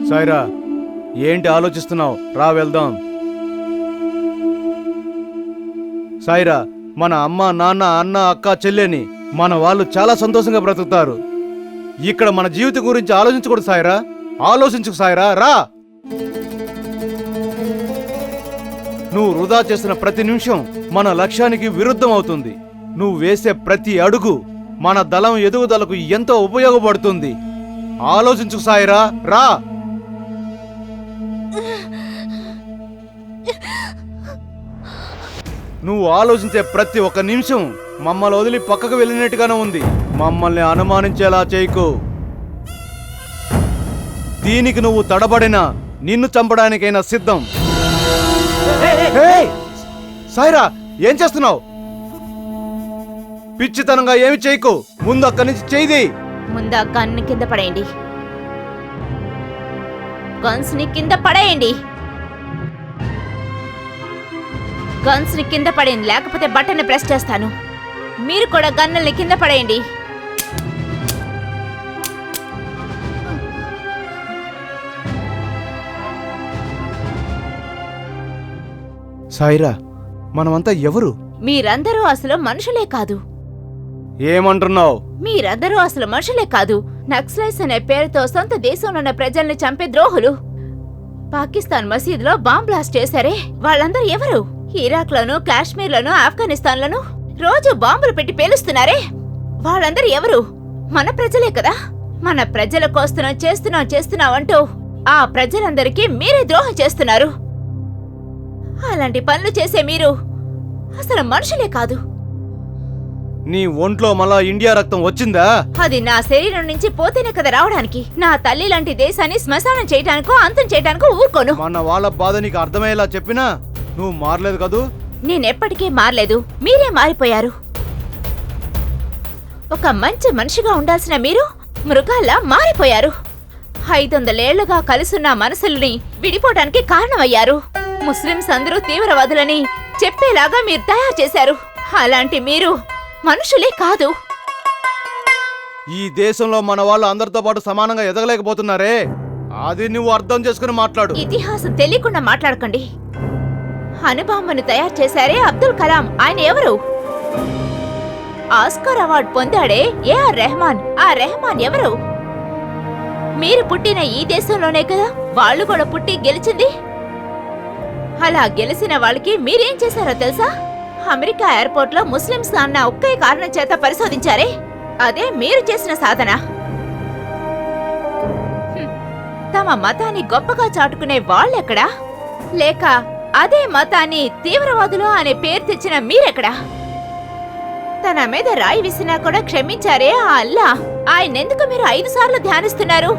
సాయిరా, ఏంటి ఆలోచిస్తున్నావు? రా వెళ్దాం. సాయిరా, మన అమ్మ నాన్న అన్న అక్క చెల్లెని మన వాళ్ళు చాలా సంతోషంగా బ్రతుకుతారు. ఇక్కడ మన జీవితం గురించి ఆలోచించకూడదు సాయిరా. ఆలోచించుకు సాయిరా, రా. నువ్వు వృధా చేసిన ప్రతి నిమిషం మన లక్ష్యానికి విరుద్ధం అవుతుంది. నువ్వు వేసే ప్రతి అడుగు మన దళం ఎదుగుదలకు ఎంతో ఉపయోగపడుతుంది. ఆలోచించుకు సాయిరా, రా. నువ్వు ఆలోచించే ప్రతి ఒక్క నిమిషం మమ్మల్ని వదిలి పక్కకు వెళ్ళినట్టుగానే ఉంది. మమ్మల్ని అనుమానించేలా చేయకు. దీనికి నువ్వు తడబడినా నిన్ను చంపడానికైనా సిద్ధం. సాయిరా, ఏం చేస్తున్నావు? పిచ్చితనంగా ఏమి చేయకు. ముందు అక్కడి నుంచి చేయి. ముందు ఆ గన్ను కింద పడేయండి. గన్స్ ని కింద పడేయండి. గన్స్ ని కింద పడేయండి, లేకపోతే బటన్ ప్రెస్ చేస్తాను. మీరు కూడా గన్నుల్ని కింద పడేయండి. సాయిరా, మనమంతా ఎవరు? మీరందరూ అసలు మనుషులే కాదు. ఏమంటున్నావు? మీరందరూ అసలు మనుషులే కాదు. నక్సలైట్స్ అనే పేరుతో సొంత దేశంలో ఉన్న ప్రజల్ని చంపే ద్రోహులు. పాకిస్తాన్ మసీదులో బాంబ్ బ్లాస్ట్ చేశారే, వాళ్ళందరూ ఎవరు? ఇరాక్ లోను, కాశ్మీర్ లోను, ఆఫ్ఘనిస్తాన్ లోను రోజు బాంబులు పెట్టి పేలుస్తున్నారే, వాళ్ళందరూ ఎవరు? మన ప్రజలే కదా. మన ప్రజల కోసం చేస్తున్నాం అంటూ ఆ ప్రజలందరికీ మీరే ద్రోహం చేస్తున్నారు. అలాంటి పనులు చేసే మీరు అసలు మనుషులే కాదు. నీ ఒంట్లో మళ్ళా ఇండియా రక్తం వచ్చిందా? అది నా శరీరం నుంచి పోతేనే కదా రావడానికి. నా తల్లి లాంటి దేశాన్ని శ్మశానం చేయడానికో అంతం చేయడానికో ఊరుకోను. మన వాళ్ళ బాధ నీకు అర్థమయ్యేలా చెప్పినా నువ్వు మారలేదు కదూ. నేనెప్పటికీ మారలేదు, మీరే మారిపోయారు. ఒక మంచి మనిషిగా ఉండాల్సిన మీరు మృగాల్లా మారిపోయారు. 500 ఏళ్లుగా కలుసున్న మనసుల్ని విడిపోవడానికి కారణమయ్యారు. ముస్లింస్ అందరూ తీవ్రవాదులని చెప్పేలాగా మీరు తయారు చేశారు. అలాంటి మీరు మనుషులే కాదు. ఈ దేశంలో మన వాళ్ళు అందరితో పాటు సమానంగా ఎదగలేకపోతున్నారే, అది నువ్వు అర్థం చేసుకుని మాట్లాడు. ఇతిహాసం తెలియకుండా మాట్లాడకండి. అణుబాంబను తయారు చేశారే అబ్దుల్ కలాం, ఆయన ఎవరు? ఆస్కార్ అవార్డు పొందాడే ఏఆర్ రెహమాన్, ఆ రెహమాన్ ఎవరు? మీరు పుట్టిన ఈ దేశంలోనే కదా వాళ్ళు కూడా పుట్టి గెలిచింది. అలా గెలిచిన వాళ్ళకి మీరేం చేశారో తెలుసా? అమెరికా ఎయిర్పోర్ట్ లో ముస్లింస్ అన్న ఒకే కారణం చేత పరిశోధించారే, అదే మీరు చేసిన సాధన. తమ మతాన్ని గొప్పగా చాటుకునే వాళ్ళెక్కడా? లేక అదే మతాన్ని తీవ్రవాదులు అనే పేరు తెచ్చిన మీరెక్కడా? తన మీద రాయి విసినా కూడా క్షమించారే ఆ అల్లా, ఆయనెందుకు మీరు 5 సార్లు ధ్యానిస్తున్నారు?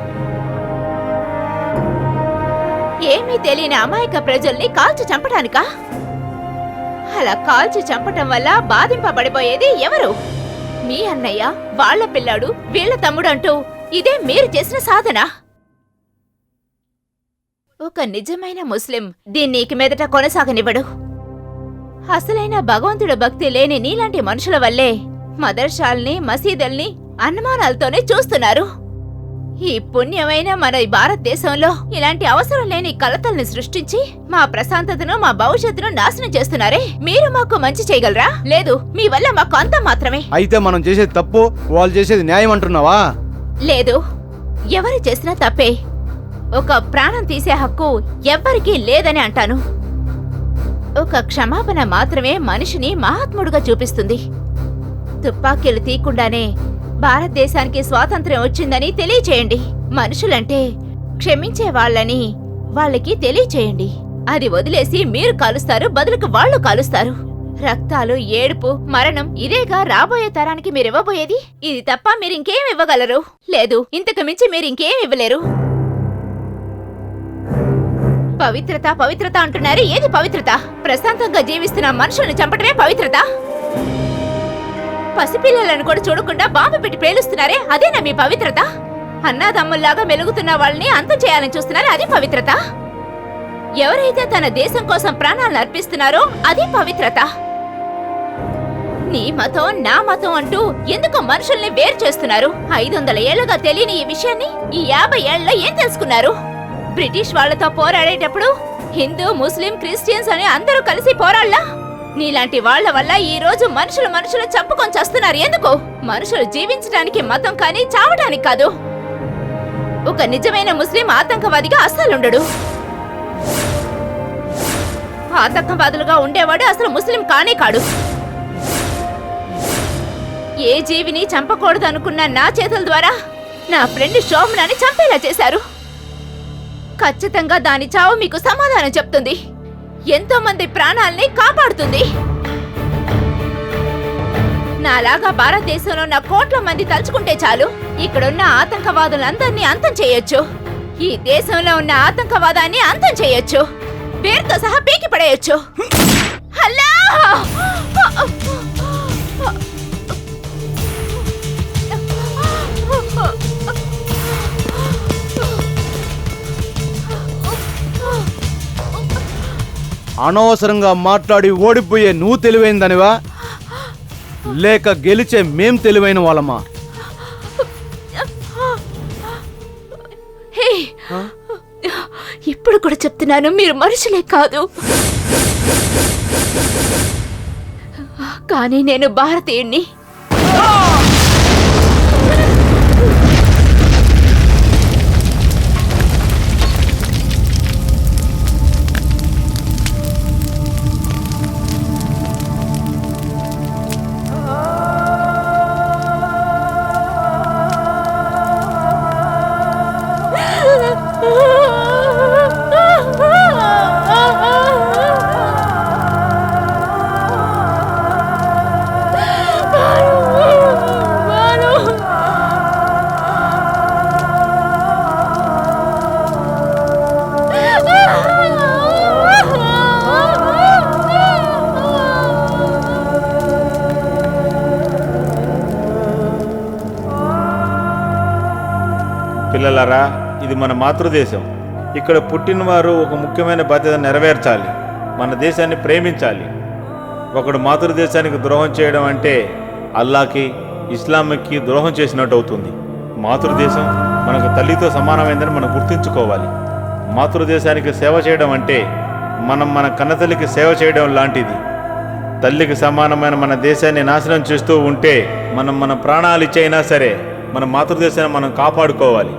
ఏమీ తెలియని అమాయక ప్రజల్ని కాల్చి చంపటానికా? అలా కాల్చి చంపటం వల్ల బాధింపబడిపోయేది ఎవరు? మీ అన్నయ్య, వాళ్ళ పిల్లాడు, వీళ్ళ తమ్ముడు అంటూ ఇదే మీరు చేసిన సాధన. ఒక నిజమైన ముస్లిం దీన్ని ఇక మీదట కొనసాగనివ్వడు. అసలైన భగవంతుడు భక్తి లేని నీలాంటి మనుషుల వల్లే మదర్షాల్ని, మసీదుల్ని అనుమానాలతోనే చూస్తున్నారు. ఈ పుణ్యమైన మన భారతదేశంలో ఇలాంటి అవసరం లేని కలతల్ని సృష్టించి మా ప్రశాంతతను, మా భవిష్యత్తును నాశనం చేస్తున్నారే. మీరు మాకు మంచి చేయగలరా? లేదు, మీ వల్ల మాకు అంత మాత్రమే. అయితే మనం చేసేది తప్పు, వాళ్ళు చేసేది న్యాయం అంటున్నావా? లేదు, ఎవరు చేసినా తప్పే. ఒక ప్రాణం తీసే హక్కు ఎవ్వరికీ లేదని అంటాను. ఒక క్షమాపణ మాత్రమే మనిషిని మహాత్ముడుగా చూపిస్తుంది. తుపాకీలు తీయకుండానే భారతదేశానికి స్వాతంత్ర్యం వచ్చిందని తెలియచేయండి. మనుషులంటే క్షమించే వాళ్ళని వాళ్ళకి తెలియచేయండి. అది వదిలేసి మీరు కాలుస్తారు, బదులుకు వాళ్ళు కాలుస్తారు. రక్తాలు, ఏడుపు, మరణం ఇదేగా రాబోయే తరానికి మీరివ్వబోయేది. ఇది తప్ప మీరింకేం ఇవ్వగలరు? లేదు, ఇంతకు మించి మీరింకేం ఇవ్వలేరు. పవిత్రత పవిత్రత అంటున్నారు. ఏది పవిత్రత? ప్రశాంతంగా జీవిస్తున్న మనుషుల్ని చంపటమే పవిత్రత. పసిపిల్లలను కూడా చూడకుండా బాంబు పెట్టి పేలుస్తున్నారే, అదేనా మీ పవిత్రత? అన్నాదమ్ముల్లాగా మెలుగుతున్న వాళ్ళని అంతం చేయాలని చూస్తున్నారే, అది పవిత్రత. ఎవరైతే తన దేశం కోసం ప్రాణాలను అర్పిస్తున్నారో అది పవిత్రత. నీ మతం నా మతం అంటూ ఎందుకు మనుషుల్ని వేరు చేస్తున్నారు? 500 ఏళ్లుగా తెలియని ఈ విషయాన్ని ఈ 50 ఏళ్లలో ఏం తెలుసుకున్నారు? బ్రిటిష్ వాళ్లతో పోరాడేటప్పుడు హిందూ, ముస్లిం, క్రిస్టియన్స్ అని అందరూ కలిసి పోరాళ్ళా? నీలాంటి వాళ్ల వల్ల ఈ రోజు మనుషులు చంపుకొని చేస్తున్నారు. ఎందుకు? మనుషులు జీవించడానికి మతం కానీ చావడానికి కాదు. ఒక నిజమైన ముస్లిం ఆతంకవాదిగా అస్సలుండడు. ఆతంకవాదులుగా ఉండేవాడు అసలు ముస్లిం కానే కాడు. ఏ జీవిని చంపకూడదు అనుకున్న నా చేతుల ద్వారా నా ఫ్రెండ్ శోభనాని చంపేలా చేశారు. ఖచ్చితంగా దాని చావు మీకు సమాధానం చెప్తుంది. ఎంతో మంది ప్రాణాల్ని కాపాడుతుంది. నాలాగా భారతదేశంలో ఉన్న కోట్ల మంది తలుచుకుంటే చాలు, ఇక్కడున్న ఆతంకవాదులందరినీ అంతం చేయొచ్చు. ఈ దేశంలో ఉన్న ఆతంకవాదాన్ని అంతం చేయొచ్చు. పేరుతో సహా పీకి పడేయొచ్చు. హల్లా! అనవసరంగా మాట్లాడి ఓడిపోయే నువ్వు తెలివైందనివా, లేక గెలిచే మేం తెలివైన వాళ్ళమా? హే, ఇప్పుడు కూడా చెప్తున్నాను, మీరు మనుషులే కాదు. కానీ నేను భారతీయుణ్ణి. పిల్లలారా, ఇది మన మాతృదేశం. ఇక్కడ పుట్టినవారు ఒక ముఖ్యమైన బాధ్యత నెరవేర్చాలి. మన దేశాన్ని ప్రేమించాలి. ఒకడు మాతృదేశానికి ద్రోహం చేయడం అంటే అల్లాకి, ఇస్లాంకి ద్రోహం చేసినట్టు అవుతుంది. మాతృదేశం మనకు తల్లితో సమానమైందని మనం గుర్తుంచుకోవాలి. మాతృదేశానికి సేవ చేయడం అంటే మనం మన కన్నతల్లికి సేవ చేయడం లాంటిది. తల్లికి సమానమైన మన దేశాన్ని నాశనం చేస్తూ ఉంటే మనం మన ప్రాణాలు ఇచ్చైనా సరే మన మాతృదేశాన్ని మనం కాపాడుకోవాలి.